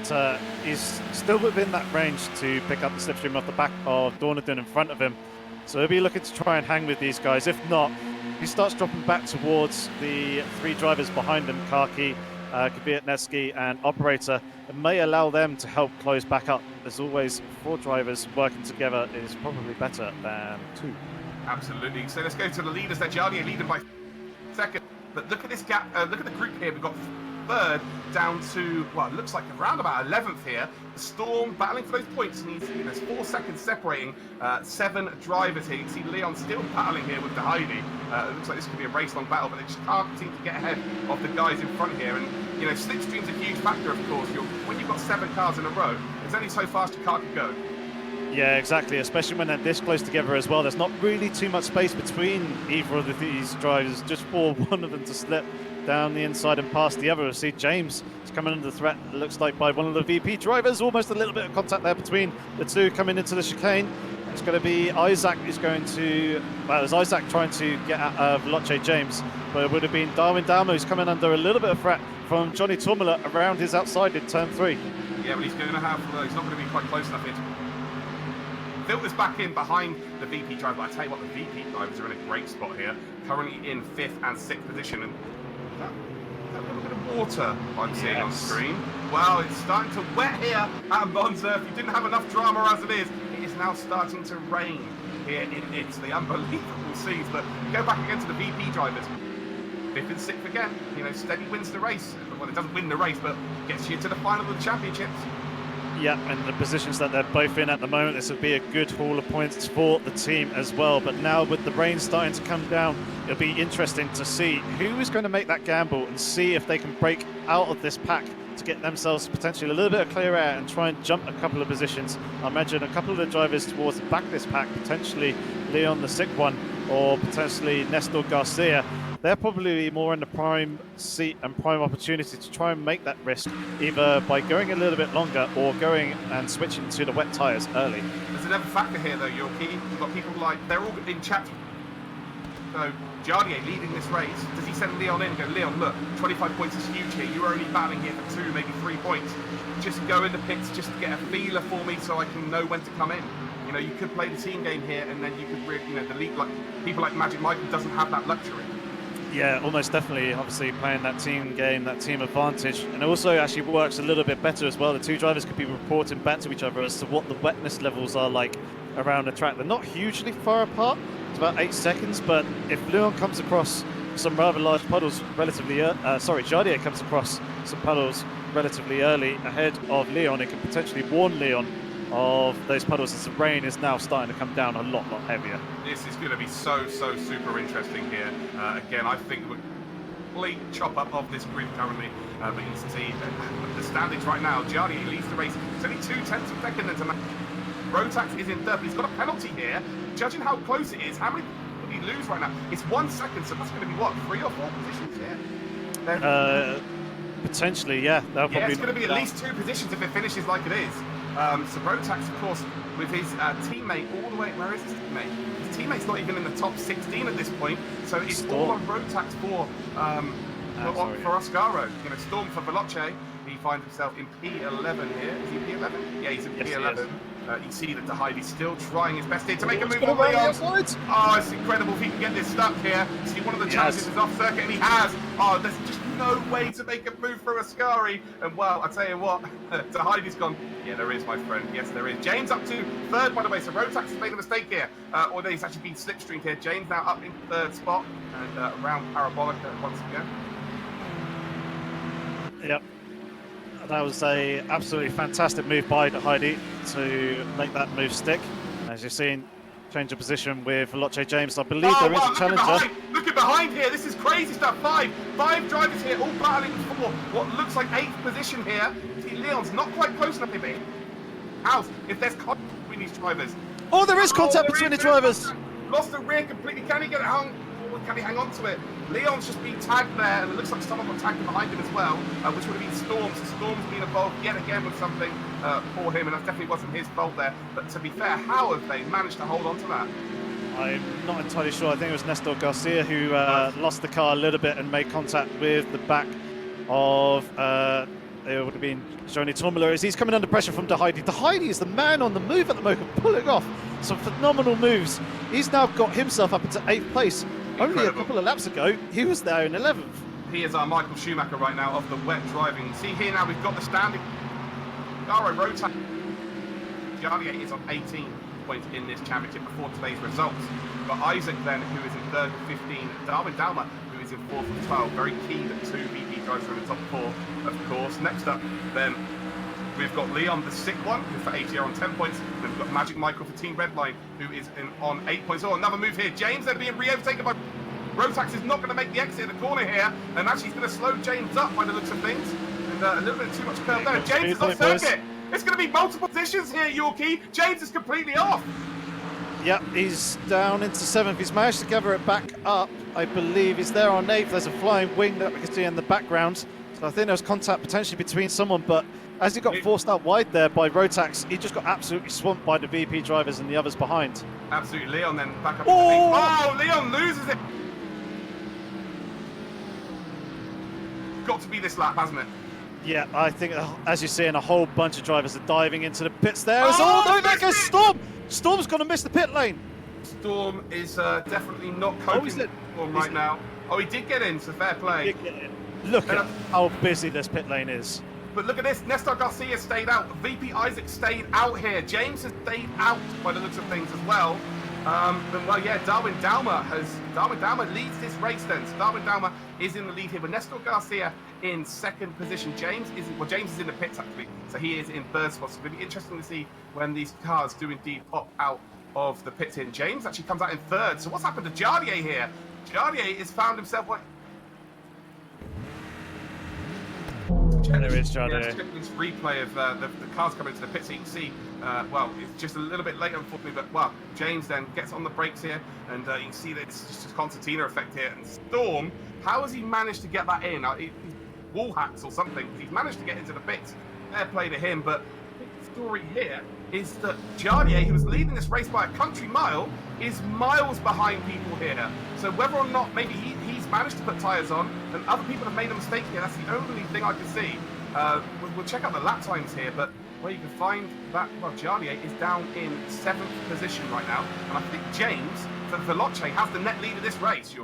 But, he's still within that range to pick up the slipstream off the back of Dornadon in front of him. So he'll be looking to try and hang with these guys. If not, he starts dropping back towards the 3 drivers behind him, Karki, Kwiatkowski and Operator. It may allow them to help close back up. As always, 4 drivers working together is probably better than 2. Absolutely. So let's go to the leaders there. Jardier leading by 2nd. But look at this gap. Look at the group here. We've got 3rd down to, well, it looks like around about 11th here. The Storm battling for those points, and there's 4 seconds separating 7 drivers here. You can see Leon still battling here with the Heidi. It looks like this could be a race-long battle, but they just can't seem to get ahead of the guys in front here. And, you know, slipstream's a huge factor, of course. When you've got 7 cars in a row, there's only so fast your car can go. Yeah, exactly, especially when they're this close together as well. There's not really too much space between either of these drivers, just for one of them to slip down the inside and past the other. See, James is coming under threat, it looks like, by one of the VP drivers. Almost a little bit of contact there between the 2 coming into the chicane. It's going to be Isaac who's going to, well, it's Isaac trying to get at Veloce James, but it would have been Darwin Damo who's coming under a little bit of threat from Johnny Tormula around his outside in turn 3. Yeah, but he's going to have, he's not going to be quite close enough here to filters back in behind the VP driver. But I tell you what, the VP drivers are in a great spot here, currently in 5th and 6th position. And that little bit of water I'm seeing on screen, well, it's starting to wet here at Monza. If you didn't have enough drama as it is now starting to rain here in Italy. Unbelievable scenes. But go back again to the VP drivers. 5th and 6th again. You know, steady wins the race. Well, it doesn't win the race, but gets you to the final of the championships. Yeah, and the positions that they're both in at the moment, this would be a good haul of points for the team as well. But now with the rain starting to come down, it'll be interesting to see who is going to make that gamble and see if they can break out of this pack to get themselves potentially a little bit of clear air and try and jump a couple of positions. I imagine a couple of the drivers towards the back of this pack, potentially Leon the sick one or potentially Nestor Garcia, they're probably more in the prime seat and prime opportunity to try and make that risk, either by going a little bit longer or going and switching to the wet tyres early. There's another factor here though, Yorkie. You've got people like, they're all in chat. So Jardier leading this race, does he send Leon in and go, Leon, look, 25 points is huge here. You're only battling here for 2, maybe 3 points. Just go in the pits, just to get a feeler for me so I can know when to come in. You know, you could play the team game here and then you could really, you know, the league, like people like Magic Michael doesn't have that luxury. Yeah, almost definitely, obviously playing that team game, that team advantage. And it also actually works a little bit better as well. The 2 drivers could be reporting back to each other as to what the wetness levels are like around the track. They're not hugely far apart. It's about 8 seconds, but if Leon comes across some rather large puddles relatively, Jardier comes across some puddles relatively early ahead of Leon, it can potentially warn Leon of those puddles as the rain is now starting to come down a lot heavier. This is going to be so super interesting here. Again, I think we're complete chop up of this grid currently. But you can see the standings right now. Jardier leads the race. It's only 2/10 of a second into Rotax is in 3rd, but he's got a penalty here. Judging how close it is, how many did he lose right now? It's 1 second, so that's going to be what, 3 or 4 positions here? Potentially, yeah. Yeah, it's going to be at least 2 positions if it finishes like it is. So Rotax, of course, with his teammate all the way. Where is his teammate? His teammate's not even in the top 16 at this point. So it's Storm. all on Rotax for Oscaro. You know, Storm for Veloce. He finds himself in P11 here. Is he P11? Yeah, he's in P11. You see that Heidie's still trying his best here to make a move on Leon. Oh, it's incredible if he can get this stuck here. See, one of the challenges is off circuit, and he has. Oh, there's just no way to make a move for Ascari. And well, I tell you what, Heidie's gone. Yeah, there is, my friend. Yes, there is. James up to third, by the way. So Rotax has made a mistake here. Or he's actually been slipstreamed here. James now up in third spot and around Parabolica once again. Yep. That was a absolutely fantastic move by Heidi to make that move stick. As you've seen, change of position with Veloce James. I believe there is a challenger. Look at behind here. This is crazy stuff. Five drivers here, all battling for what looks like 8th position here. See, Leon's not quite close enough here. House, if there's contact between these drivers. Oh, there is contact between the drivers. Lost the rear completely. Can he get it hung? Can he hang on to it? Leon's just been tagged there, and it looks like someone got tagged behind him as well, which would have been Storm. So Storm's been involved yet again with something for him, and that definitely wasn't his fault there. But to be fair, how have they managed to hold on to that? I'm not entirely sure. I think it was Nestor Garcia who lost the car a little bit and made contact with the back of it would have been Johnny Tormula as he's coming under pressure from Heidi. Heidi is the man on the move at the moment, pulling off some phenomenal moves. He's now got himself up into 8th place. Incredible. Only a couple of laps ago, he was there in 11th. He is our Michael Schumacher right now of the wet driving. See here now, we've got the standing. Garo Rota. Giardia is on 18 points in this championship before today's results. We've got Isaac then, who is in 3rd with 15. Darwin Dalma, who is in 4th with 12. Very key that 2 VP drivers are in the top 4, of course. Next up, then, we've got Leon, the 6th one, who's for ATR on 10 points. Then we've got Magic Michael for Team Redline, who is on 8 points. Oh, another move here. James then being re-overtaken by Rotax. Is not going to make the exit in the corner here. And actually he's going to slow James up by the looks of things. And a little bit too much curve there. James is off circuit. It's going to be multiple positions here, Yorkie. James is completely off. Yep, he's down into 7th. He's managed to gather it back up. I believe he's there on 8th. There's a flying wing that we can see in the background. So I think there was contact potentially between someone, but as he got forced out wide there by Rotax, he just got absolutely swamped by the VP drivers and the others behind. Absolutely. Leon then back up. Oh, Leon loses it. Got to be this lap, hasn't it? Yeah, I think, as you're seeing, a whole bunch of drivers are diving into the pits there. Oh, no, there goes Storm! Storm's going to miss the pit lane. Storm is definitely not coping with Storm right now. Oh, he did get in, so fair play. Look at how busy this pit lane is. But look at this, Nestor Garcia stayed out. VP Isaac stayed out here. James has stayed out by the looks of things as well. And well, yeah, Darwin Dalma leads this race then. So Darwin Dalma is in the lead here with Nestor Garcia in 2nd position. James is in the pits actually, so he is in 3rd spot. So it'll be interesting to see when these cars do indeed pop out of the pits in. James actually comes out in 3rd. So what's happened to Jardier here? Jardier has found himself like. There is Jardier. Yeah, check this replay of the cars coming into the pits, so you can see. Well, it's just a little bit late, unfortunately, but well, James then gets on the brakes here, and you can see that it's just a concertina effect here. And Storm, how has he managed to get that in? He's wall hacks or something. He's managed to get into the pits. Fair play to him, but the story here is that Jardier, who was leading this race by a country mile, is miles behind people here. So whether or not maybe he's managed to put tyres on, and other people have made a mistake here, that's the only thing I can see. We'll check out the lap times here, but where you can find that, well, Jardier is down in 7th position right now, and I think James, for Veloce, has the net lead of this race.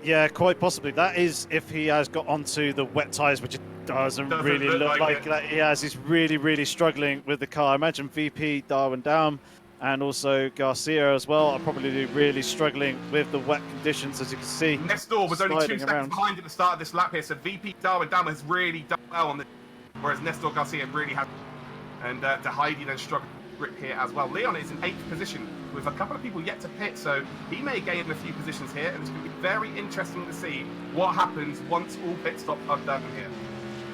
Yeah, quite possibly. That is if he has got onto the wet tyres, which it doesn't really look like that he has. He's really, really struggling with the car. I imagine VP, Darwin Down, and also Garcia as well are probably really struggling with the wet conditions, as you can see. Nestor was only 2 seconds behind at the start of this lap here, so VP, Darwin Down has really done well on this, whereas Nestor Garcia really has. And Heidi then struggled grip here as well. Leon is in 8th position with a couple of people yet to pit, so he may gain a few positions here, and it's going to be very interesting to see what happens once all pit stops are done here.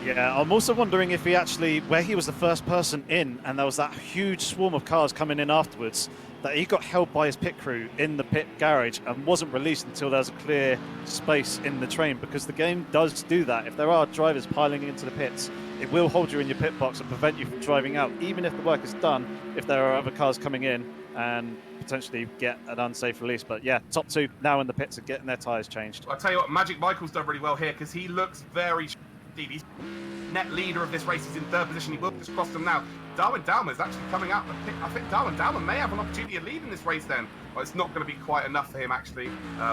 Yeah, I'm also wondering if he actually, where he was the first person in, and there was that huge swarm of cars coming in afterwards, that he got held by his pit crew in the pit garage and wasn't released until there's a clear space in the train, because the game does do that. If there are drivers piling into the pits, it will hold you in your pit box and prevent you from driving out, even if the work is done, if there are other cars coming in and potentially get an unsafe release. But yeah, top two now in the pits and getting their tyres changed. I'll tell you what, Magic Michael's done really well here because he looks very he's net leader of this race. He's in third position. He will just cross them now. Darwin Dalma is actually coming out. I think Darwin Dalma may have an opportunity to lead in this race then. Well, it's not going to be quite enough for him, actually.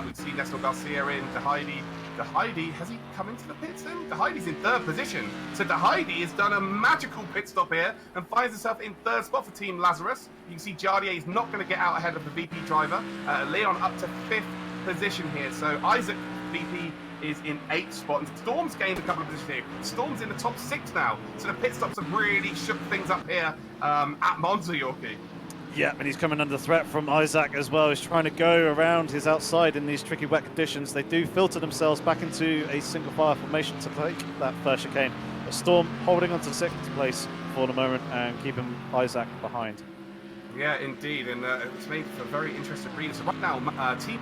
We've seen Nestor Garcia in, Deheidi, has he come into the pits then? Deheidi's in third position. So Deheidi has done a magical pit stop here and finds himself in third spot for Team Lazarus. You can see Jardier is not going to get out ahead of the VP driver. Leon up to fifth position here. So Isaac, VP, is in eighth spot, and Storm's gained a couple of positions here. Storm's in the top six now, so the pit stops have really shook things up here at Monza, Yorkie. Yeah, and he's coming under threat from Isaac as well. He's trying to go around his outside in these tricky wet conditions. They do filter themselves back into a single file formation to take that first chicane. But Storm holding on to sixth place for the moment and keeping Isaac behind. Yeah, indeed, and it's made for a very interesting reader. So right now, Team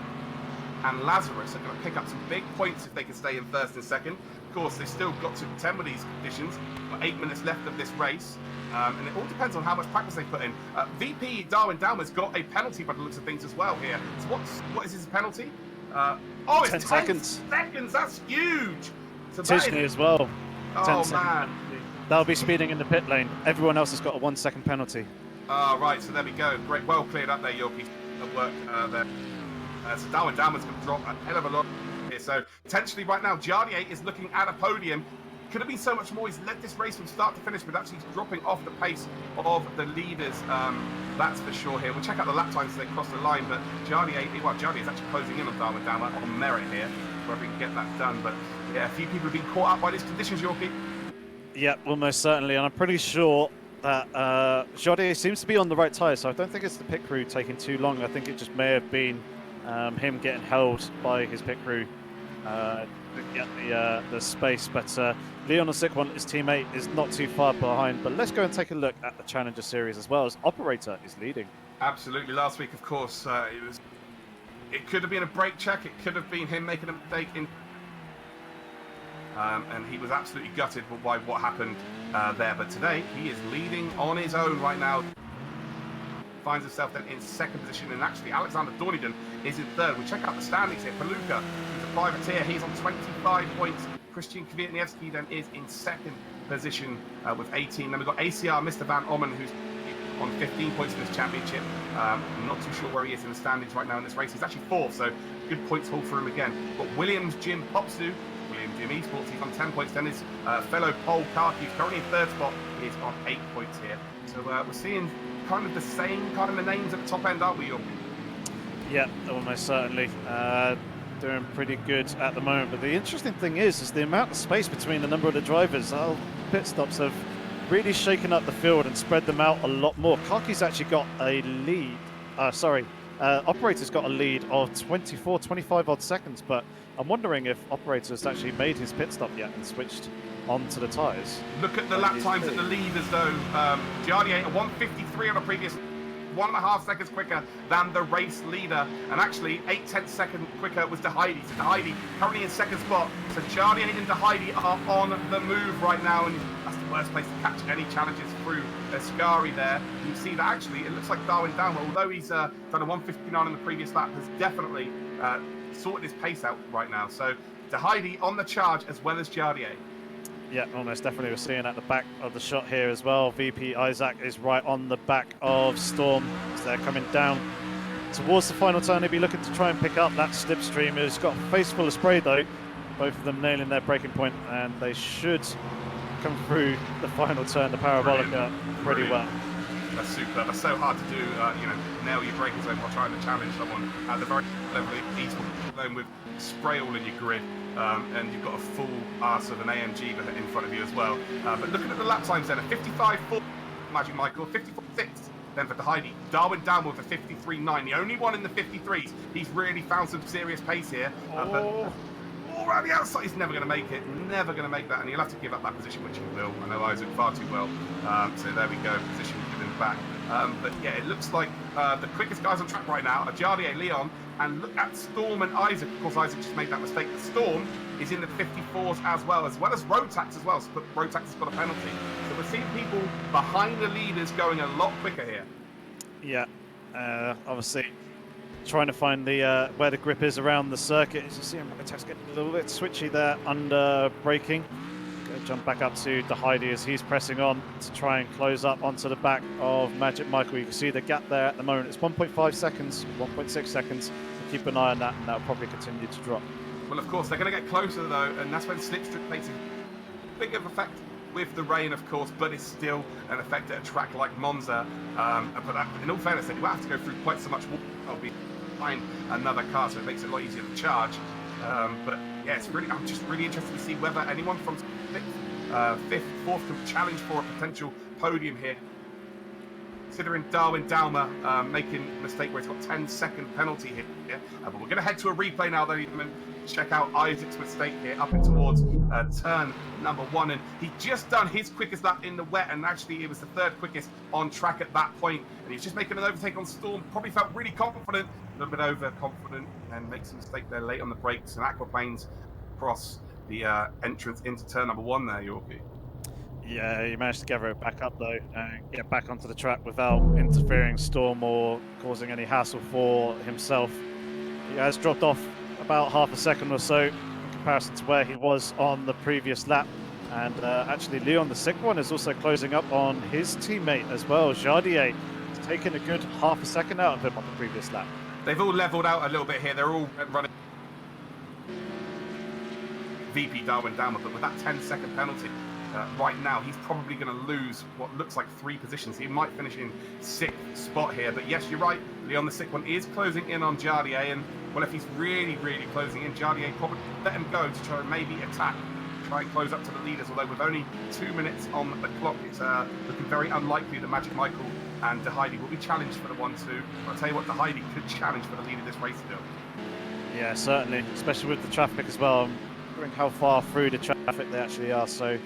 and Lazarus are going to pick up some big points if they can stay in first and second. Of course, they've still got to contend with these conditions. Got 8 minutes left of this race, and it all depends on how much practice they put in. VP Darwin Dalma's got a penalty by the looks of things as well here. So what is his penalty? Oh, it's 10 seconds. That's huge. So Tisney as well. Oh, man. They'll be speeding in the pit lane. Everyone else has got a 1 second penalty. Right, so there we go. Great, well cleared up there, Yorkie. At work there. So Darwin Dalma's going to drop a hell of a lot here. So potentially right now, Jardier is looking at a podium. Could have been so much more. He's led this race from start to finish, but actually he's dropping off the pace of the leaders. That's for sure here. We'll check out the lap times as they cross the line, but Jardier is actually closing in on Darwin Dalma on merit here, whether he can get that done. But yeah, a few people have been caught up by these conditions, Yorkie. Yeah, almost certainly, and I'm pretty sure that Jardier seems to be on the right tyre, so I don't think it's the pit crew taking too long. I think it just may have been him getting held by his pit crew to get the space. But Leon the sick one, his teammate, is not too far behind. But let's go and take a look at the Challenger Series as well, as Operator is leading. Absolutely. Last week, of course, it could have been a brake check. It could have been him making a mistake in. And he was absolutely gutted by what happened there. But today, he is leading on his own right now. Finds himself then in second position, and actually Alexander Dorniden is in third. We check out the standings here. Paluca, who's a privateer, he's on 25 points. Christian Kwiatniewski then is in second position with 18. Then we've got ACR Mr. Van Ommen, who's on 15 points in this championship. I'm not too sure where he is in the standings right now in this race. He's actually fourth, so good points haul for him again. We've got Williams Jim Popsu, William Jim Esports, he's on 10 points. Then his fellow Paul Kark, who's currently in third spot, is on 8 points here. So we're seeing kind of the same kind of the names at the top end, aren't we, Yorkie? Yeah, almost certainly. Doing pretty good at the moment. But the interesting thing is the amount of space between the number of the drivers. Our pit stops have really shaken up the field and spread them out a lot more. Karki's actually got a lead. Operator's got a lead of 24, 25 odd seconds. But I'm wondering if Operator's actually made his pit stop yet and switched onto the tyres. Look at the lap times at the leaders though. Jardier at 1:53 on a previous 1.5 seconds quicker than the race leader, and actually 0.8 seconds quicker was Deheidi. So Deheidi currently in second spot. So Jardier and Deheidi are on the move right now, and that's the worst place to catch any challenges through Ascari there. You see that actually it looks like Darwin Dalma, although he's done a 1:59 in the previous lap, has definitely sorted his pace out right now. So Deheidi on the charge as well as Jardier. Yeah, almost definitely. We're seeing at the back of the shot here as well. VP Isaac is right on the back of Storm as they're coming down towards the final turn. He'll be looking to try and pick up that slipstream. He's got a face full of spray though. Both of them nailing their braking point, and they should come through the final turn, the Parabolica, pretty well. That's super. That's so hard to do. Nail your braking zone while trying to challenge someone at the very level. He's alone with spray all in your grid. And you've got a full arse of an AMG in front of you as well. But looking at the lap times then, a 55.4 Magic Michael, 54.6 then for Deheidi. Darwin Dalma with a 53.9, the only one in the 53s. He's really found some serious pace here. But all around the outside, he's never going to make it. Never going to make that, and he'll have to give up that position, which he will. I know Isaac far too well. So there we go, position given back. But yeah, it looks like the quickest guys on track right now are Jardier, Leon, And look at Storm and Isaac. Of course, Isaac just made that mistake. The Storm is in the 54s as well as Rotax as well. So Rotax has got a penalty. So we're seeing people behind the leaders going a lot quicker here. Yeah, obviously trying to find the where the grip is around the circuit. As you see, Rotax getting a little bit switchy there under braking. Jump back up to Heidi as he's pressing on to try and close up onto the back of Magic Michael. You can see the gap there at the moment. It's 1.5 seconds, 1.6 seconds. So keep an eye on that, and that'll probably continue to drop. Well, of course, they're going to get closer, though, and that's when slipstream makes a big of effect with the rain, of course, but it's still an effect at a track like Monza. But in all fairness, they will have to go through quite so much water. I'll be find another car, so it makes it a lot easier to charge. But yeah, I'm just really interested to see whether anyone from fifth, fourth can challenge for a potential podium here. Considering Darwin Dalmer making a mistake where he's got 10-second penalty here. But we're going to head to a replay now, though, and check out Isaac's mistake here up and towards turn number 1. And he just done his quickest lap in the wet, and actually it was the third quickest on track at that point. And he's just making an overtake on Storm. Probably felt really confident, a little bit overconfident, and makes a mistake there late on the brakes. And Aquaplanes cross the entrance into turn number 1 there, Yorkie. Yeah, he managed to gather it back up though and get back onto the track without interfering Storm or causing any hassle for himself. He has dropped off about half a second or so in comparison to where he was on the previous lap. And actually Leon, the sick one, is also closing up on his teammate as well. Jardier has taken a good half a second out of him on the previous lap. They've all leveled out a little bit here. They're all running VP Darwin Dalmer, but with that 10-second penalty, right now he's probably going to lose what looks like 3 positions. He might finish in 6th spot here, but yes, you're right, Leon the sick one is closing in on Jardier, and well, if he's really closing in, Jardier probably let him go to try and maybe try and close up to the leaders, although with only 2 minutes on the clock, it's looking very unlikely that Magic Michael and De Heidi will be challenged for the 1-2. I'll tell you what, De Heidi could challenge for the lead of this race still. Yeah, certainly, especially with the traffic as well. I'm wondering how far through the traffic they actually are. So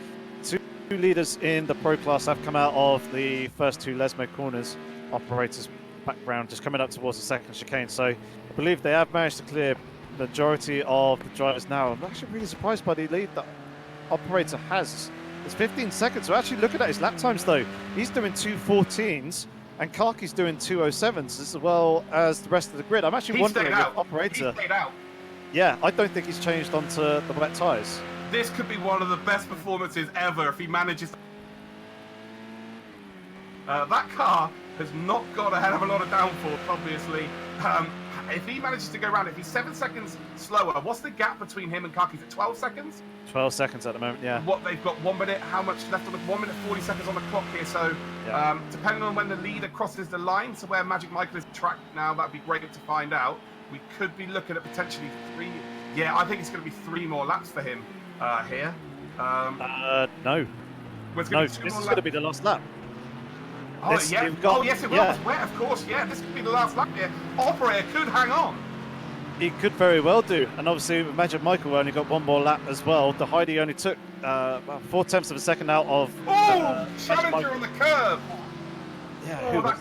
2 leaders in the Pro Class have come out of the first 2 Lesmo corners. Operators background just coming up towards the second chicane. So I believe they have managed to clear the majority of the drivers now. I'm actually really surprised by the lead that Operator has. It's 15 seconds. So actually looking at his lap times though, he's doing 2:14s and Karki's doing 2:07s as well as the rest of the grid. I'm actually wondering if Operator... He stayed out. Yeah, I don't think he's changed onto the wet tyres. This could be one of the best performances ever if he manages. That car has not got a hell of a lot of downforce, obviously. If he manages to go around, if he's 7 seconds slower, what's the gap between him and Kaki? Is it 12 seconds? 12 seconds at the moment, yeah. What they've got 1 minute, how much left on the 1 minute 40 seconds on the clock here. So yeah. Depending on when the leader crosses the line, so where Magic Michael is tracked now, that'd be great to find out. We could be looking at potentially 3. Yeah, I think it's going to be 3 more laps for him here. No. No, this is going to be the last lap. Oh, yeah. Yes, it will. Yeah. Where, of course, yeah. This could be the last lap here. Operator could hang on. He could very well do. And obviously, Magic Michael only got 1 more lap as well. The Heidi only took about 4/10 of a second out of... Challenger on the curve. Yeah,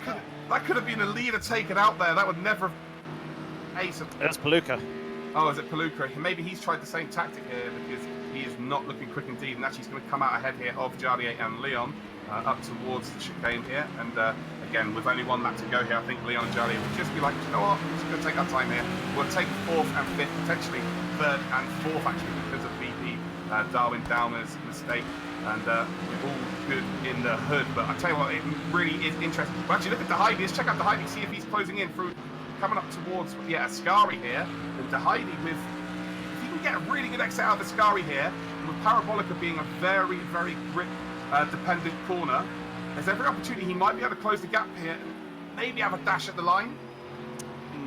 that could have been a leader taken out there. That would never have... Ace. That's Palooka. Oh, is it Palooka? Maybe he's tried the same tactic here because he is not looking quick indeed. And actually, he's going to come out ahead here of Jardier and Leon. Up towards the chicane here, and again with only 1 lap to go here, I think Leon and Jardier will just be like, you know what, we're just going to take our time here. We'll take 4th and 5th, potentially 3rd and 4th actually because of VP Darwin Dalmer's mistake, and we're all good in the hood. But I tell you what, it really is interesting. Well, actually, look at De Heidi. Let's check out De Heidi, see if he's closing in through, coming up towards Ascari here, and De Heidi with, if he can get a really good exit out of Ascari here, with Parabolica being a very grip dependent corner, there's every opportunity he might be able to close the gap here and maybe have a dash at the line.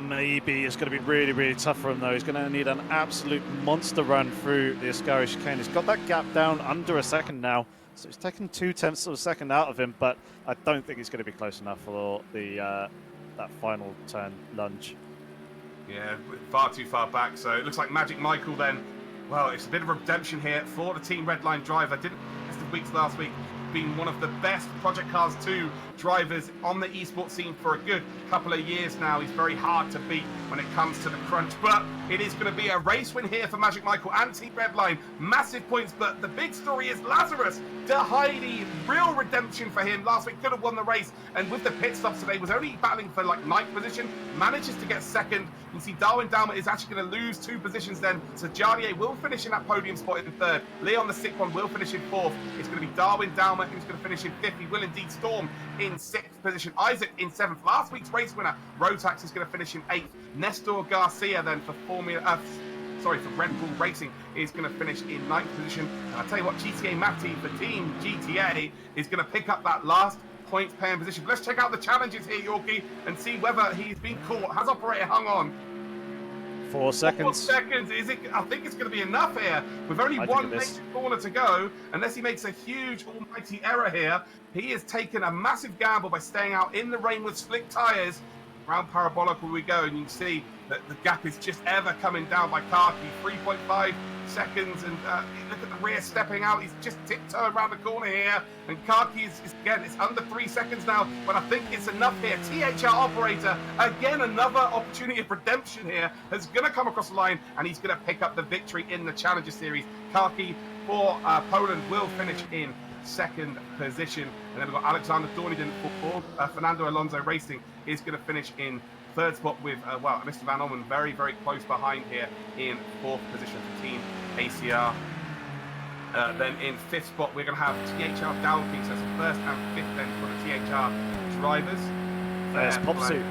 Maybe it's going to be really tough for him though. He's going to need an absolute monster run through the Ascari chicane. He's got that gap down under a second now, so it's taken 2/10 of a second out of him, but I don't think he's going to be close enough for the that final turn lunge. Yeah, far too far back. So it looks like Magic Michael then, well, it's a bit of a redemption here for the Team Redline driver. Didn't the weeks last week, been one of the best Project Cars 2 drivers on the esports scene for a good couple of years now. He's very hard to beat when it comes to the crunch, but it is going to be a race win here for Magic Michael and Team Redline. Massive points, but the big story is Lazarus De Heidi. Real redemption for him. Last week could have won the race, and with the pit stops today, was only battling for like 9th position, manages to get second. You can see Darwin Dalma is actually going to lose 2 positions then, so Jardier will finish in that podium spot in 3rd. Leon, the 6th one, will finish in 4th. It's going to be Darwin Dalma who's going to finish in 5th. He will indeed storm in 6th position. Isaac in 7th. Last week's race winner, Rotax, is going to finish in 8th. Nestor Garcia then for Red Bull Racing is going to finish in 9th position. And I'll tell you what, GTA Matty for Team GTA is going to pick up that last points paying position. But let's check out the challenges here, Yorkie, and see whether he's been caught. Has Operator hung on? 4 seconds. 4 seconds. Is it? I think it's going to be enough here. With only one major corner to go, unless he makes a huge almighty error here, he has taken a massive gamble by staying out in the rain with slick tyres. Round parabolic we go, and you can see that the gap is just ever coming down by Karki. 3.5 seconds, and look at the rear stepping out. He's just tiptoeing around the corner here, and Karki is again, it's under 3 seconds now, but I think it's enough here. THR Operator, again, another opportunity of redemption here, is going to come across the line, and he's going to pick up the victory in the Challenger Series. Karki for Poland will finish in 2nd position, and then we've got Alexander Dorniden for Fernando Alonso Racing is going to finish in 3rd spot with Mr. Van Orman very, very close behind here in 4th position for Team ACR. Then in 5th spot we're going to have THR Dowking, so it's 1st and 5th then for the THR drivers. There's Popsu.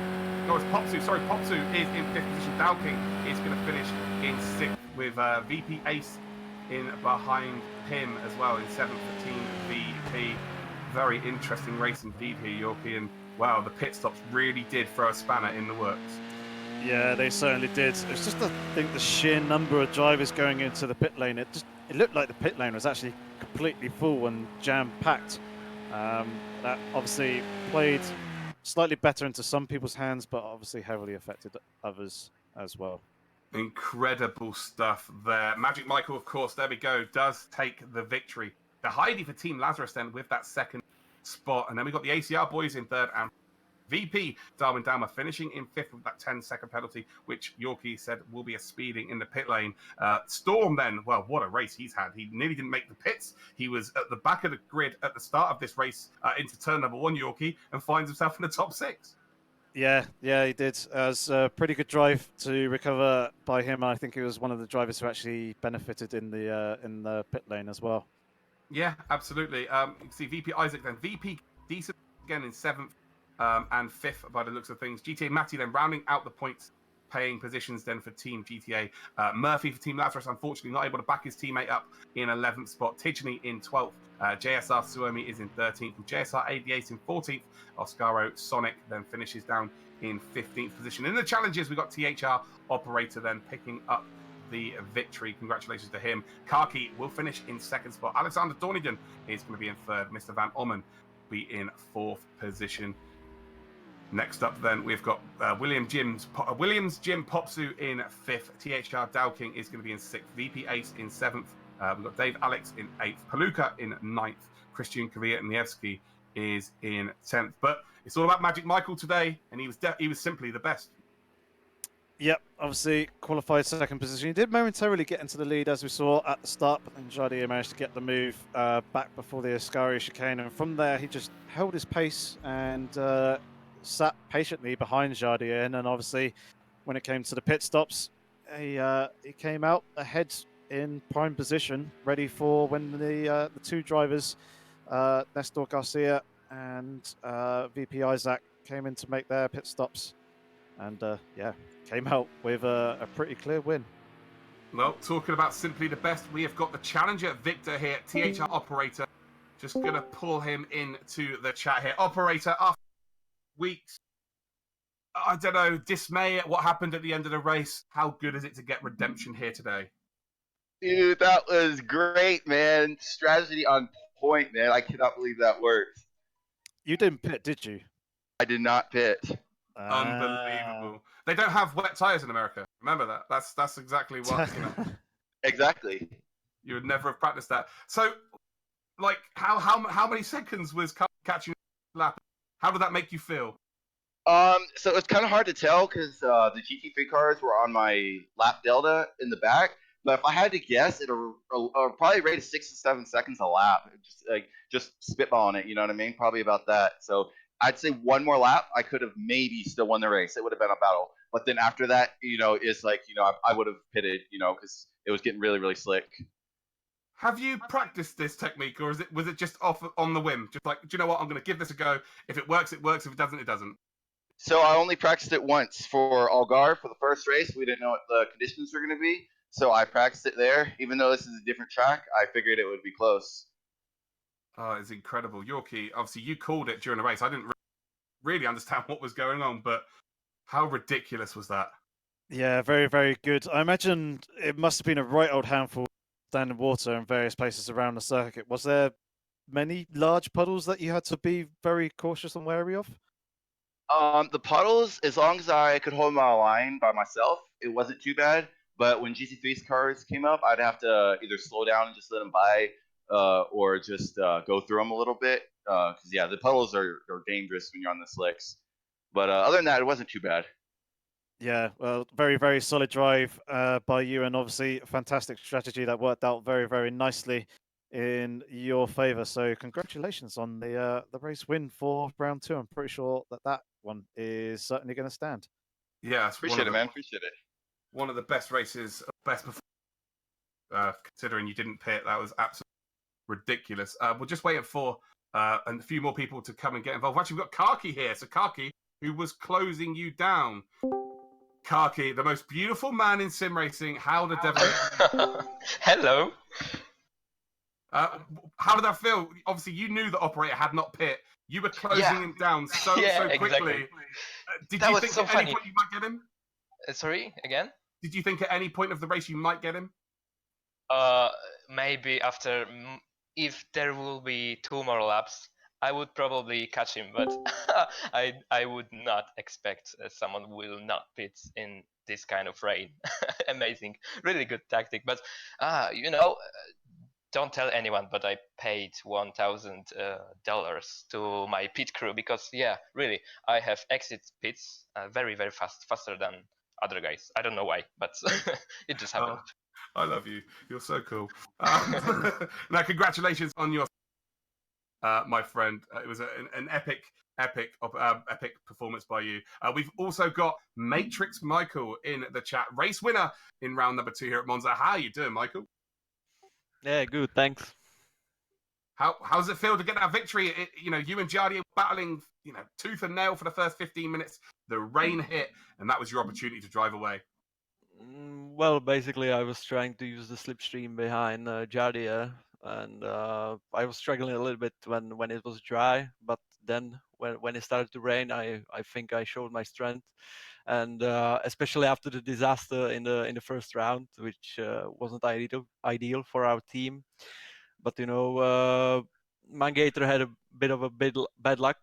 No, it's Popsu. Sorry, Popsu is in 5th position. Dowking is going to finish in 6th with VP Ace in behind him as well in 7th for Team VP. Very interesting race indeed here, Yorkie, and wow, the pit stops really did throw a spanner in the works. Yeah, they certainly did. It's just, I think, the sheer number of drivers going into the pit lane. It looked like the pit lane was actually completely full and jam-packed. That obviously played slightly better into some people's hands, but obviously heavily affected others as well. Incredible stuff there. Magic Michael, of course, there we go, does take the victory. The Heidi for Team Lazarus then with that 2nd spot. And then we've got the ACR boys in 3rd, and VP Darwin Dalma finishing in 5th with that 10-second penalty, which Yorkie said will be a speeding in the pit lane. Storm then, well, what a race he's had. He nearly didn't make the pits. He was at the back of the grid at the start of this race into turn number 1, Yorkie, and finds himself in the top 6. Yeah, he did. It was a pretty good drive to recover by him. I think he was one of the drivers who actually benefited in the pit lane as well. Yeah, absolutely. You can see VP Isaac then. VP decent again in 7th and 5th by the looks of things. GTA Matty then rounding out the points paying positions then for Team GTA. Murphy for Team Lazarus, unfortunately not able to back his teammate up in 11th spot. Tidgeny in 12th. JSR Suomi is in 13th. JSR 88 in 14th. Oscaro Sonic then finishes down in 15th position. In the challenges, we've got THR Operator then picking up the victory. Congratulations to him. Karki will finish in 2nd spot. Alexander Dorniden is going to be in 3rd. Mr. Van Ommen will be in 4th position. Next up then, we've got Williams Jim Popsu in 5th. THR Dowking is going to be in 6th. VP Ace in 7th. We've got Dave Alex in 8th. Paluca in 9th. Christian Kvyatniewski is in 10th. But it's all about Magic Michael today, and he was simply the best. Yep, obviously qualified 2nd position. He did momentarily get into the lead as we saw at the start, but then Jardier managed to get the move back before the Ascari chicane, and from there he just held his pace and sat patiently behind Jardier, and then obviously when it came to the pit stops, he came out ahead in prime position, ready for when the 2 drivers, Nestor Garcia and VP Isaac, came in to make their pit stops, and came out with a pretty clear win. Well, talking about simply the best, we have got the challenger Victor here, THR Operator. Just going to pull him into the chat here. Operator, after weeks, I don't know, dismay at what happened at the end of the race, how good is it to get redemption here today? Dude, that was great, man. Strategy on point, man. I cannot believe that worked. You didn't pit, did you? I did not pit. Unbelievable. They don't have wet tires in America. Remember that. That's exactly what, Exactly. You would never have practiced that. So like how many seconds was catching lap? How did that make you feel? So it's kind of hard to tell because the GT3 cars were on my lap delta in the back. But if I had to guess, it'll probably rate 6 to 7 seconds a lap. Just spitballing it, you know what I mean? Probably about that. So I'd say one more lap, I could have maybe still won the race. It would have been a battle. But then after that, it's like I would have pitted, because it was getting really really slick. Have you practiced this technique, or was it just off on the whim? Just like, do you know what? I'm going to give this a go. If it works, it works. If it doesn't, it doesn't. So I only practiced it once for Algarve for the first race. We didn't know what the conditions were going to be, so I practiced it there. Even though this is a different track, I figured it would be close. Oh, it's incredible. Yorkie, obviously you called it during the race. I didn't really understand what was going on, but how ridiculous was that? Yeah, very, very good. I imagine it must have been a right old handful of standing water in various places around the circuit. Was there many large puddles that you had to be very cautious and wary of? The puddles, as long as I could hold my line by myself, it wasn't too bad. But when GC3's cars came up, I'd have to either slow down and just let them by, or just go through them a little bit. Because the puddles are dangerous when you're on the slicks. But other than that, it wasn't too bad. Yeah, well, very, very solid drive by you, and obviously a fantastic strategy that worked out very, very nicely in your favour. So congratulations on the race win for round 2. I'm pretty sure that one is certainly going to stand. Yeah, it's Appreciate it, man. Appreciate it. One of the best races, best performance, considering you didn't pit. That was absolutely ridiculous. We're just waiting for a few more people to come and get involved. Actually, we've got Karki here. So Karki, who was closing you down. Karki, the most beautiful man in sim racing. How the devil? Hello. How did that feel? Obviously, you knew the operator had not pit. You were closing him down so quickly. Exactly. Did That you was think so at funny. any point you might get him? Sorry, again? Did you think at any point of the race you might get him? Maybe after, if there will be 2 more laps, I would probably catch him, but I would not expect someone will not pit in this kind of rain. Amazing, really good tactic. But don't tell anyone, but I paid $1,000 to my pit crew because really, I have exit pits very very fast, faster than other guys. I don't know why, but it just happened. I love you. You're so cool. Now, congratulations on your, my friend. It was an epic performance by you. We've also got Matrix Michael in the chat, race winner in round number 2 here at Monza. How are you doing, Michael? Yeah, good, thanks. How does it feel to get that victory? You and Giardia battling, tooth and nail for the first 15 minutes. The rain hit, and that was your opportunity to drive away. Well, basically, I was trying to use the slipstream behind Giardia, and I was struggling a little bit when it was dry. But then when it started to rain, I think I showed my strength, and especially after the disaster in the first round, which wasn't ideal for our team. But Mangator had a bit of a bad luck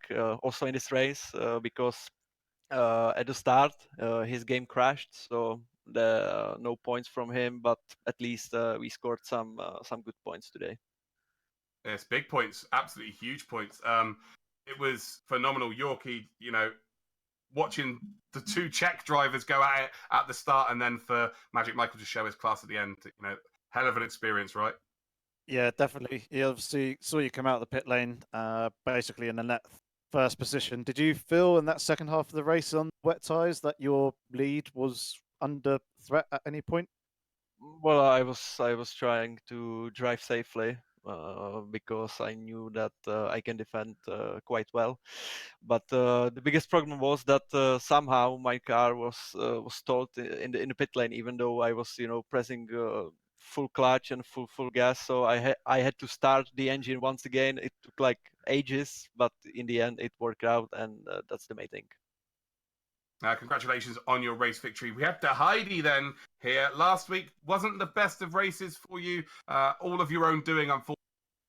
also in this race because at the start his game crashed, so no points from him. But at least we scored some good points today. Yes, big points, absolutely huge points. It was phenomenal. Yorkie, watching the 2 Czech drivers go at it at the start, and then for Magic Michael to show his class at the end. Hell of an experience, right? Yeah, definitely. He obviously saw you come out of the pit lane, basically in the net first position. Did you feel in that second half of the race on wet tyres that your lead was under threat at any point? Well, I was trying to drive safely because I knew that I can defend quite well. But the biggest problem was that somehow my car was stalled in the pit lane, even though I was pressing full clutch and full gas. So I had to start the engine once again. It took like ages, but in the end it worked out, and that's the main thing. Congratulations on your race victory. We had to Heidi then here. Last week wasn't the best of races for you. All of your own doing, unfortunately.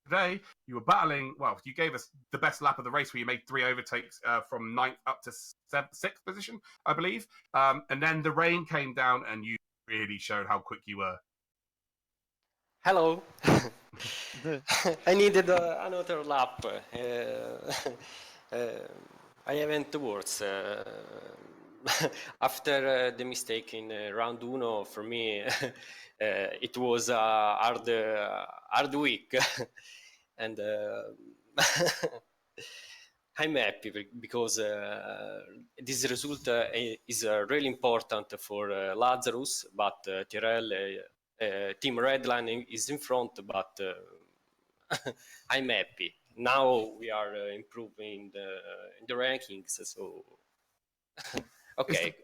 Today, you were battling. Well, you gave us the best lap of the race where you made 3 overtakes from 9th up to 6th position, I believe. And then the rain came down and you really showed how quick you were. Hello. I needed another lap. I haven't words. After the mistake in round uno, for me, it was a hard week. And I'm happy because this result is really important for Lazarus, but Tyrrell, Team Redline is in front, but I'm happy. Now we are improving in the rankings, so okay.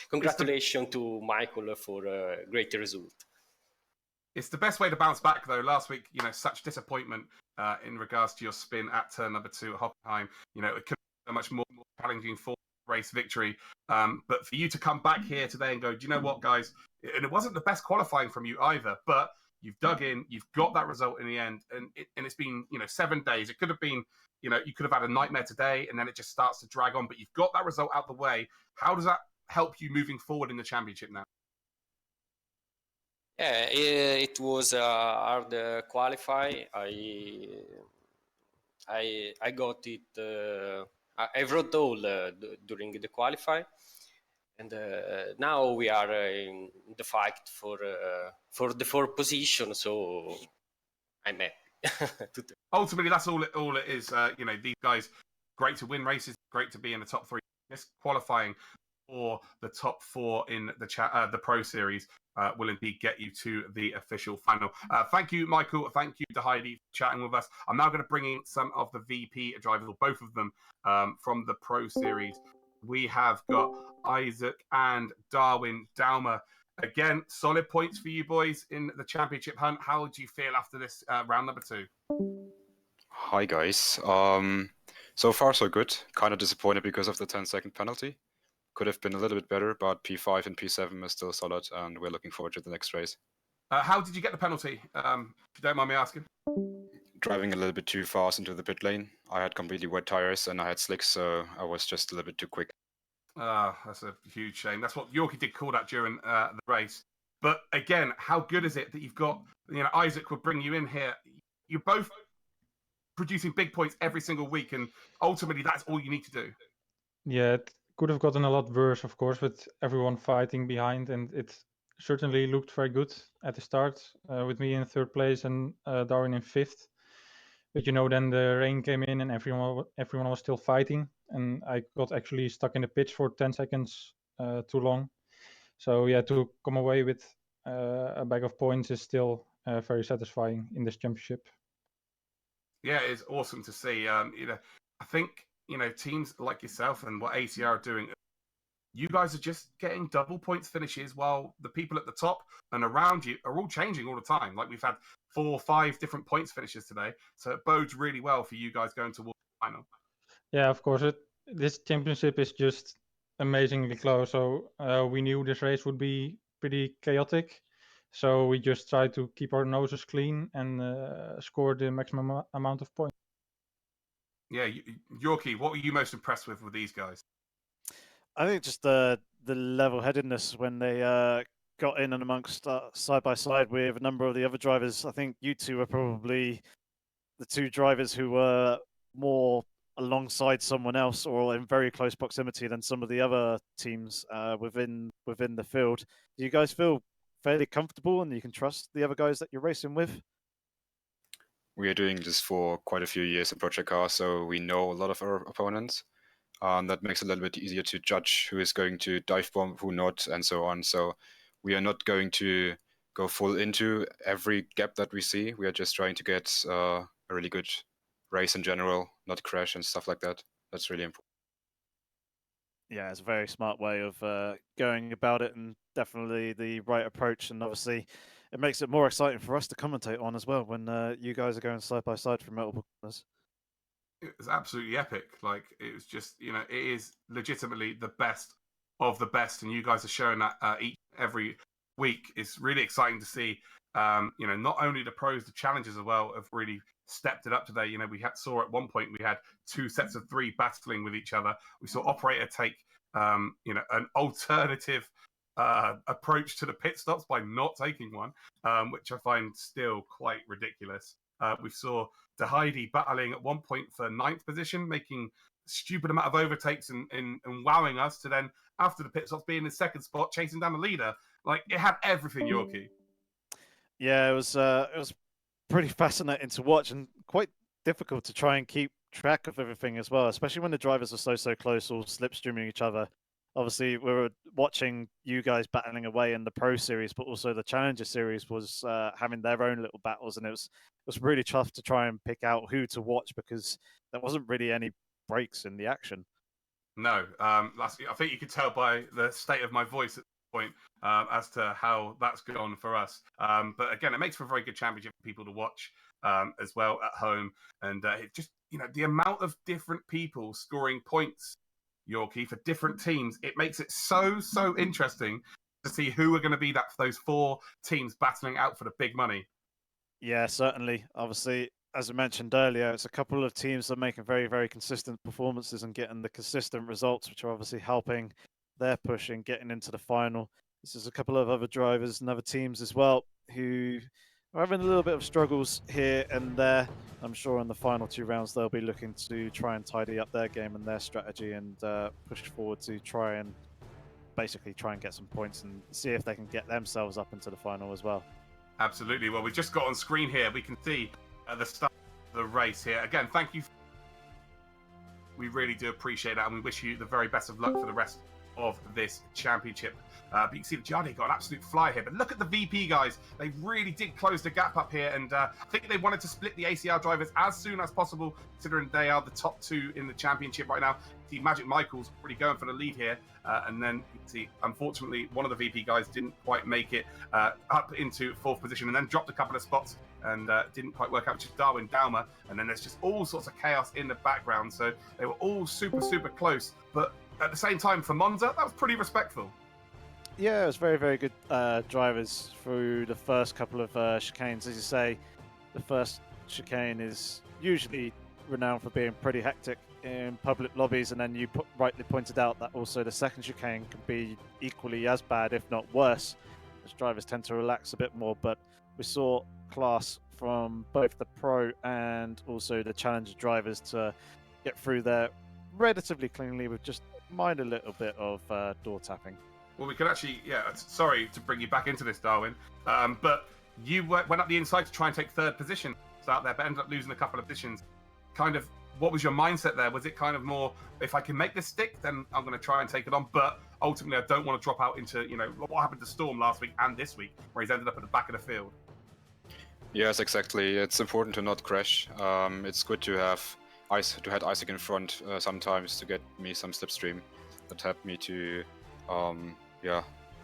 Congratulations to Michael for a great result. It's the best way to bounce back, though. Last week, such disappointment in regards to your spin at turn number 2 at Hockenheim. It could be so much more challenging for race victory. But for you to come back here today and go, do you know what, guys? And it wasn't the best qualifying from you either, but you've dug in, you've got that result in the end, and it's been 7 days. It could have been, you could have had a nightmare today, and then it just starts to drag on. But you've got that result out the way. How does that help you moving forward in the championship now? Yeah, it was hard qualify. I got it. I wrote all during the qualify, and now we are in the fight for the 4th position. So I'm happy. Ultimately, that's all it is. These guys, great to win races, great to be in the top 3. This qualifying for the top 4 in the Pro Series will indeed get you to the official final. Thank you, Michael. Thank you to Heidi for chatting with us. I'm now going to bring in some of the VP drivers, or both of them, from the Pro Series. We have got Isaac and Darwin Daumer. Again, solid points for you boys in the championship hunt. How do you feel after this round number 2? Hi, guys. So far, so good. Kind of disappointed because of the 10-second penalty. Could have been a little bit better, but P5 and P7 is still solid, and we're looking forward to the next race. How did you get the penalty, if you don't mind me asking? Driving a little bit too fast into the pit lane. I had completely wet tires, and I had slicks, so I was just a little bit too quick. That's a huge shame. That's what Yorkie did call that during the race. But again, how good is it that you've got, Isaac would bring you in here. You're both producing big points every single week, and ultimately that's all you need to do. Yeah, it could have gotten a lot worse, of course, with everyone fighting behind, and it certainly looked very good at the start, with me in 3rd place and Darwin in 5th. But then the rain came in and everyone was still fighting, and I got actually stuck in the pitch for 10 seconds too long. So yeah, to come away with a bag of points is still very satisfying in this championship. Yeah, it's awesome to see. I think teams like yourself and what ACR are doing, you guys are just getting double points finishes, while the people at the top and around you are all changing all the time. Like we've had 4 or 5 different points finishes today, so it bodes really well for you guys going towards the final. Yeah, of course. This championship is just amazingly close. So we knew this race would be pretty chaotic. So we just tried to keep our noses clean and score the maximum amount of points. Yeah, Yorkie, what were you most impressed with these guys? I think just the level-headedness when they got in and amongst side by side with a number of the other drivers. I think you two were probably the 2 drivers who were more alongside someone else or in very close proximity than some of the other teams within the field. Do you guys feel fairly comfortable and you can trust the other guys that you're racing with? We are doing this for quite a few years in Project Cars, so we know a lot of our opponents. That makes it a little bit easier to judge who is going to dive bomb, who not, and so on. So we are not going to go full into every gap that we see. We are just trying to get a really good race in general, not crash and stuff like that. That's really important. Yeah, it's a very smart way of going about it, and definitely the right approach. And obviously, it makes it more exciting for us to commentate on as well when you guys are going side by side from multiple corners. It was absolutely epic. Like, it was just, it is legitimately the best of the best, and you guys are showing that every week. It's really exciting to see. Not only the pros, the challengers as well have really stepped it up today. We saw at one point we had 2 sets of 3 battling with each other. We saw Operator take, an alternative approach to the pit stops by not taking one, which I find still quite ridiculous. We saw De Heidi battling at one point for 9th position, making a stupid amount of overtakes and wowing us, to then, after the pit stops, being in 2nd spot, chasing down the leader. Like, it had everything, Yorkie. Yeah, it was pretty fascinating to watch and quite difficult to try and keep track of everything as well, especially when the drivers are so close, all slipstreaming each other. Obviously, we were watching you guys battling away in the Pro Series, but also the Challenger Series was having their own little battles, and it was really tough to try and pick out who to watch because there wasn't really any breaks in the action. No, I think you could tell by the state of my voice at this point as to how that's gone for us. But again, it makes for a very good championship for people to watch as well at home, and it just, the amount of different people scoring points, Yorkie, for different teams, it makes it so interesting to see who are going to be those 4 teams battling out for the big money. Yeah, certainly. Obviously, as I mentioned earlier, it's a couple of teams that are making very consistent performances and getting the consistent results, which are obviously helping their push in getting into the final. This is a couple of other drivers and other teams as well who are having a little bit of struggles here and there. I'm sure in the final 2 rounds they'll be looking to try and tidy up their game and their strategy and push forward to try and get some points and see if they can get themselves up into the final as well. Absolutely. Well, we've just got on screen here, we can see at the start of the race here. Again, thank you. We really do appreciate that, and we wish you the very best of luck for the rest of this championship. But you can see that Jardy got an absolute fly here. But look at the VP guys. They really did close the gap up here. And I think they wanted to split the ACR drivers as soon as possible, considering they are the top 2 in the championship right now. See Magic Michael's really going for the lead here. And then you can see, unfortunately, one of the VP guys didn't quite make it up into 4th position and then dropped a couple of spots and didn't quite work out, which is Darwin Daumer. And then there's just all sorts of chaos in the background. So they were all super close. But at the same time, for Monza, that was pretty respectful. Yeah, it was very good drivers through the first couple of chicanes. As you say, the first chicane is usually renowned for being pretty hectic in public lobbies, and then you rightly pointed out that also the second chicane can be equally as bad, if not worse, as drivers tend to relax a bit more. But we saw class from both the Pro and also the Challenger drivers to get through there relatively cleanly with just mind a little bit of door tapping. Well, we could actually, sorry to bring you back into this, Darwin, but you went up the inside to try and take 3rd position out there, but ended up losing a couple of positions. Kind of, what was your mindset there? Was it kind of more, if I can make this stick, then I'm going to try and take it on, but ultimately I don't want to drop out into, what happened to Storm last week and this week, where he's ended up at the back of the field? Yes, exactly. It's important to not crash. It's good to have Isaac in front sometimes to get me some slipstream. That helped me to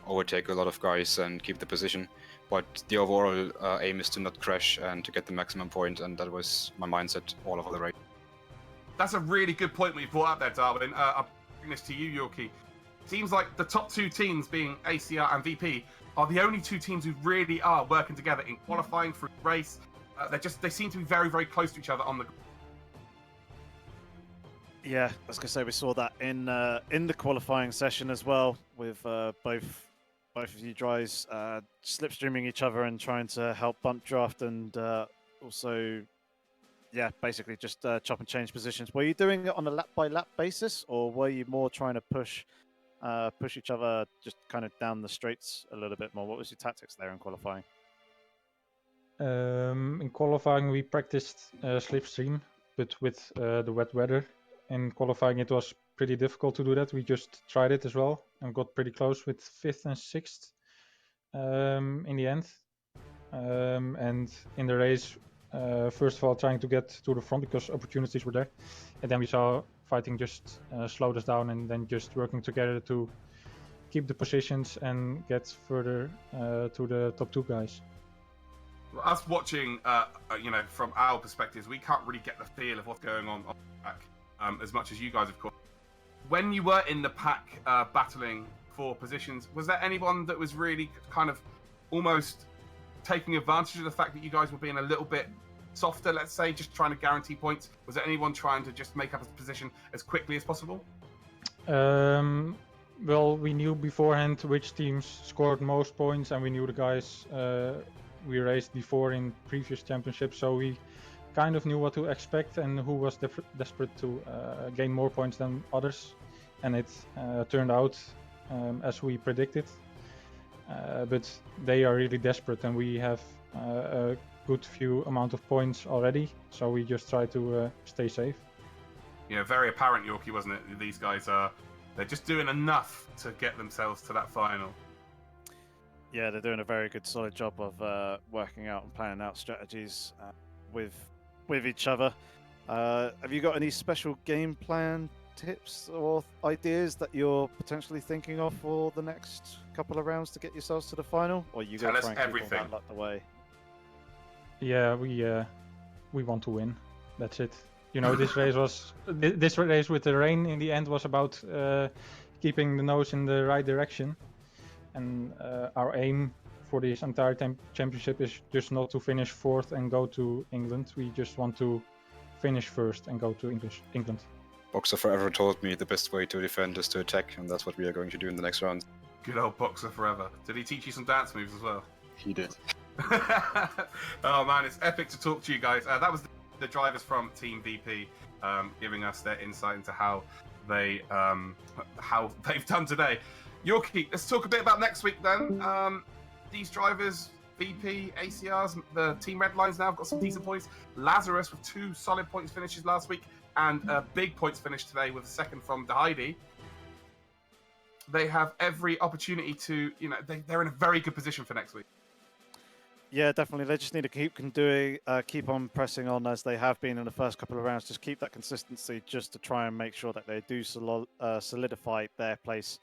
overtake a lot of guys and keep the position. But the overall aim is to not crash and to get the maximum point, and that was my mindset all over the race. That's a really good point that you brought up there, Darwin. I'll bring this to you, Yorkie. Seems like the top 2 teams, being ACR and VP, are the only 2 teams who really are working together in qualifying through the race. They seem to be very close to each other on the. Yeah, I was gonna say we saw that in the qualifying session as well, with both of you guys slipstreaming each other and trying to help bump draft, and also, basically just chop and change positions. Were you doing it on a lap by lap basis, or were you more trying to push each other just kind of down the straights a little bit more? What was your tactics there in qualifying? In qualifying, we practiced slipstream, but with the wet weather. In qualifying, it was pretty difficult to do that. We just tried it as well and got pretty close with 5th and 6th in the end. And in the race, first of all, trying to get to the front because opportunities were there. And then we saw fighting just slowed us down, and then just working together to keep the positions and get further to the top 2 guys. Us watching, from our perspectives, we can't really get the feel of what's going on the track as much as you guys, of course. When you were in the pack battling for positions, was there anyone that was really kind of almost taking advantage of the fact that you guys were being a little bit softer, let's say, just trying to guarantee points? Was there anyone trying to just make up a position as quickly as possible? well, we knew beforehand which teams scored most points, and we knew the guys we raced before in previous championships, so we kind of knew what to expect and who was desperate to gain more points than others, and it turned out as we predicted. But they are really desperate, and we have a good few amount of points already, so we just try to stay safe. Yeah, very apparent, Yorkie, wasn't it? These guys they're just doing enough to get themselves to that final. Yeah, they're doing a very good, solid job of working out and planning out strategies with each other. Have you got any special game plan tips or ideas that you're potentially thinking of for the next couple of rounds to get yourselves to the final? Or you Tell going us to try and everything. keep all that locked away? Yeah, we want to win. That's it. You know, this race with the rain in the end was about keeping the nose in the right direction, and our aim for this entire championship is just not to finish fourth and go to England. We just want to finish first and go to England. Boxer Forever told me the best way to defend is to attack, and that's what we are going to do in the next round. Good old Boxer Forever. Did he teach you some dance moves as well? He did. Oh man, it's epic to talk to you guys. That was the drivers from Team VP giving us their insight into how they've done today. Yorkie, let's talk a bit about next week then. These drivers, VP, ACRs, the Team Red Lines now have got some decent points. Lazarus with 2 solid points finishes last week and a big points finish today with a second from Heidi. They have every opportunity to, they're in a very good position for next week. Yeah, definitely. They just need to keep on pressing on as they have been in the first couple of rounds. Just keep that consistency just to try and make sure that they do solidify their place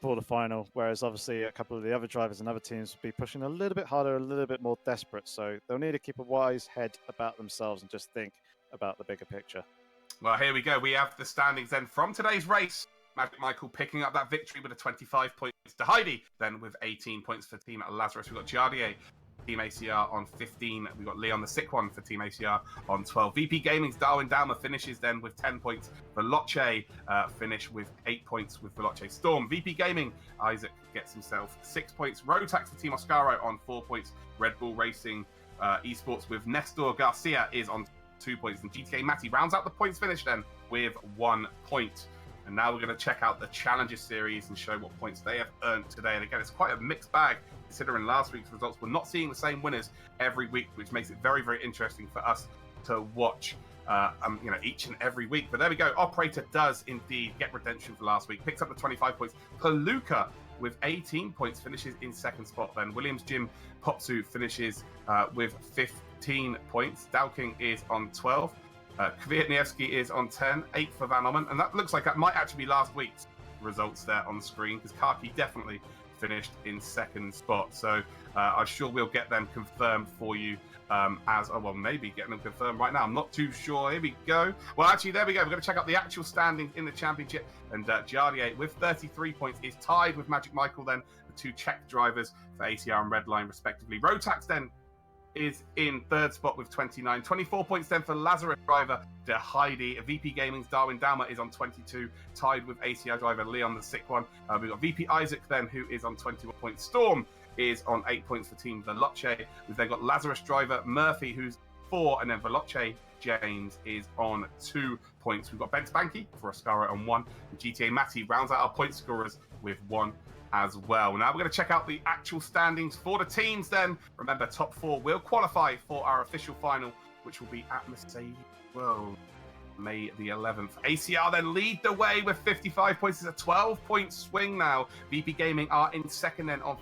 for the final. Whereas obviously a couple of the other drivers and other teams will be pushing a little bit harder, a little bit more desperate. So they'll need to keep a wise head about themselves and just think about the bigger picture. Well, here we go. We have the standings then from today's race. Magic Michael picking up that victory with a 25 points to Heidi. Then with 18 points for Team Lazarus, we've got Jardier, Team ACR on 15. We've got Leon the Sick One for Team ACR on 12. VP Gaming's Darwin Dowmer finishes then with 10 points. Veloce finish with 8 points with Veloce Storm. VP Gaming, Isaac gets himself 6 points. Rotax for Team Oscaro on 4 points. Red Bull Racing Esports with Nestor Garcia is on 2 points. And GTA Matty rounds out the points finish then with 1 point. And now we're going to check out the Challenger Series and show what points they have earned today. And again, it's quite a mixed bag considering last week's results. We're not seeing the same winners every week, which makes it very, very interesting for us to watch each and every week. But there we go. Operator does indeed get redemption for last week. Picks up the 25 points. Palooka with 18 points finishes in second spot. Then Williams Jim Popsu finishes with 15 points. Dowking is on 12. Kwiatniewski is on 10, 8 for Van Ommen, and that looks like that might actually be last week's results there on the screen, because Karki definitely finished in second spot. So I'm sure we'll get them confirmed for you maybe getting them confirmed right now. I'm not too sure. Here we go. Well, actually, there we go. We're going to check out the actual standings in the championship, and Jardier with 33 points is tied with Magic Michael, then the 2 Czech drivers for ACR and Redline respectively. Rotax then is in third spot with 29. 24 points then for Lazarus driver De Heidi. VP Gaming's Darwin Dowmer is on 22, tied with ACR driver Leon the Sick One. We've got VP Isaac then, who is on 21 points. Storm is on 8 points for Team Veloce. We've then got Lazarus driver Murphy, who's 4, and then Veloce James is on 2 points. We've got Ben Spanky for Oscaro on 1. And GTA Matty rounds out our point scorers with 1 as well. Now we're going to check out the actual standings for the teams then. Remember, top 4 will qualify for our official final, which will be at Mercedes World May the 11th. ACR then lead the way with 55 points. It's a 12-point swing now. VP Gaming are in second then on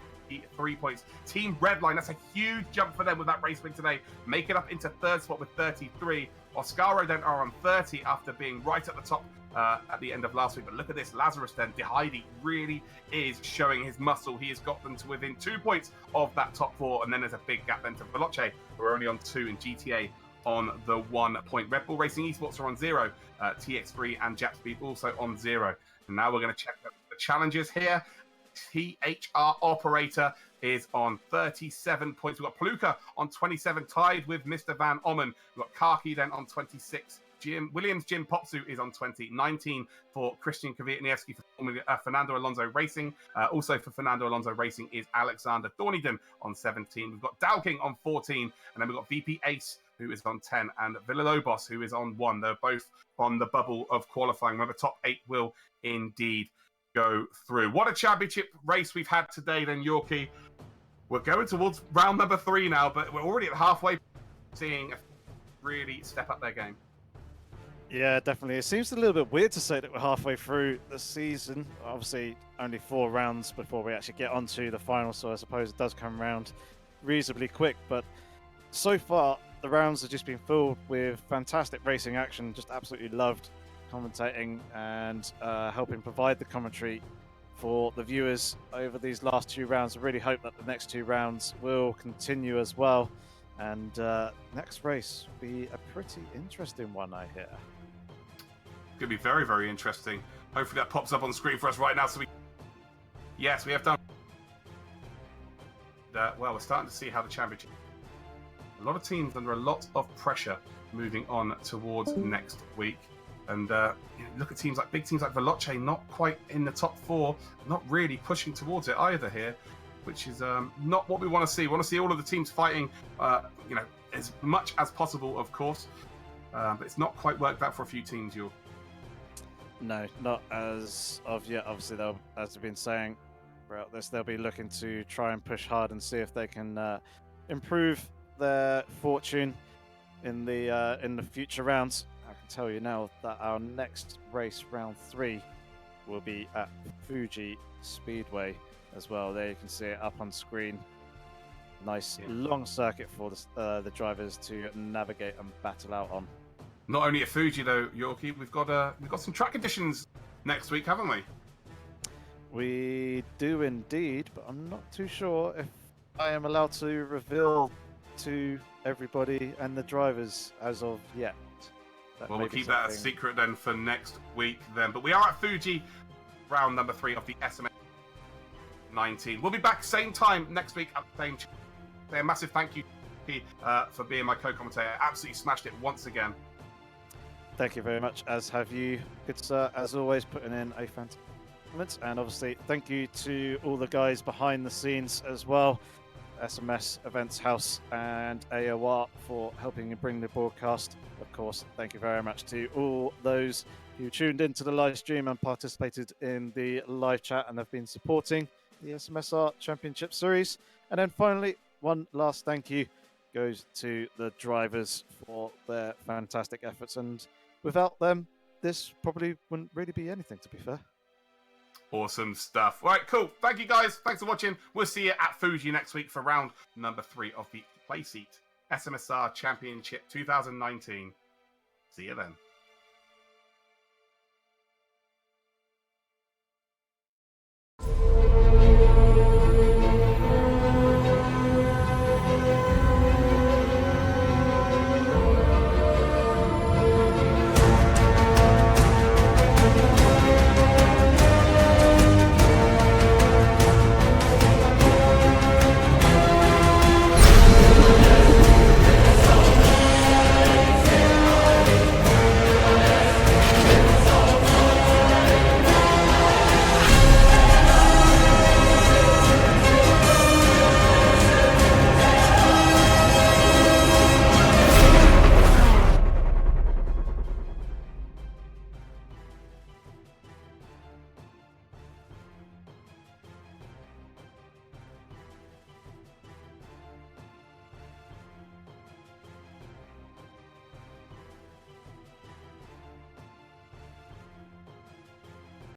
3 points. Team Redline, that's a huge jump for them with that race win today. Make it up into third spot with 33. Oscaro then are on 30 after being right at the top at the end of last week. But look at this, Lazarus then, De Heidi really is showing his muscle. He has got them to within 2 points of that top 4, and then there's a big gap then to Veloce, who are only on 2, and GTA on the 1 point. Red Bull Racing Esports are on 0, TX3 and Japspeed also on 0. And now we're going to check the challenges here. THR Operator is on 37 points. We've got Palooka on 27, tied with Mr. Van Ommen. We've got Karki then on 26 Williams Jim Popsu is on 20. 19 for Christian Kwiatniewski for Fernando Alonso Racing. Also for Fernando Alonso Racing is Alexander Thornydon on 17. We've got Dowking on 14. And then we've got VP Ace, who is on 10, and Villalobos, who is on 1. They're both on the bubble of qualifying. Remember, top 8 will indeed go through. What a championship race we've had today then, Yorkie. We're going towards round number 3 now, but we're already at halfway, seeing really step up their game. Yeah, definitely. It seems a little bit weird to say that we're halfway through the season. Obviously, only 4 rounds before we actually get onto the final, so I suppose it does come around reasonably quick. But so far, the rounds have just been filled with fantastic racing action. Just absolutely loved commentating and helping provide the commentary for the viewers over these last 2 rounds. I really hope that the next 2 rounds will continue as well. And next race will be a pretty interesting one, I hear. It's going to be very, very interesting. Hopefully that pops up on the screen for us right now. So yes, we have done. Well, we're starting to see how the championship. A lot of teams under a lot of pressure moving on towards next week. And look at big teams like Veloce, not quite in the top 4, not really pushing towards it either here, which is not what we want to see. We want to see all of the teams fighting, as much as possible, of course. But it's not quite worked out for a few teams. No, not as of yet. Obviously, as I've been saying throughout this, they'll be looking to try and push hard and see if they can improve their fortune in the future rounds. I can tell you now that our next race, round 3, will be at Fuji Speedway as well. There you can see it up on screen. Nice long circuit for the drivers to navigate and battle out on. Not only at Fuji though, Yorkie, we've got some track conditions next week, haven't we? We do indeed, but I'm not too sure if I am allowed to reveal to everybody and the drivers as of yet. Well, we'll keep that a secret then for next week then. But we are at Fuji, round number 3 of the SMS-19. We'll be back same time next week at the same channel. A massive thank you for being my co-commentator. Absolutely smashed it once again. Thank you very much, as have you, good sir. As always, putting in a fantastic performance. And obviously, thank you to all the guys behind the scenes as well. SMS Events House and AOR for helping bring the broadcast. Of course, thank you very much to all those who tuned into the live stream and participated in the live chat and have been supporting the SMS-R Championship Series. And then finally, one last thank you goes to the drivers for their fantastic efforts. And without them, this probably wouldn't really be anything, to be fair. Awesome stuff. All right, cool. Thank you, guys. Thanks for watching. We'll see you at Fuji next week for round number 3 of the Playseat SMS-R Championship 2019. See you then.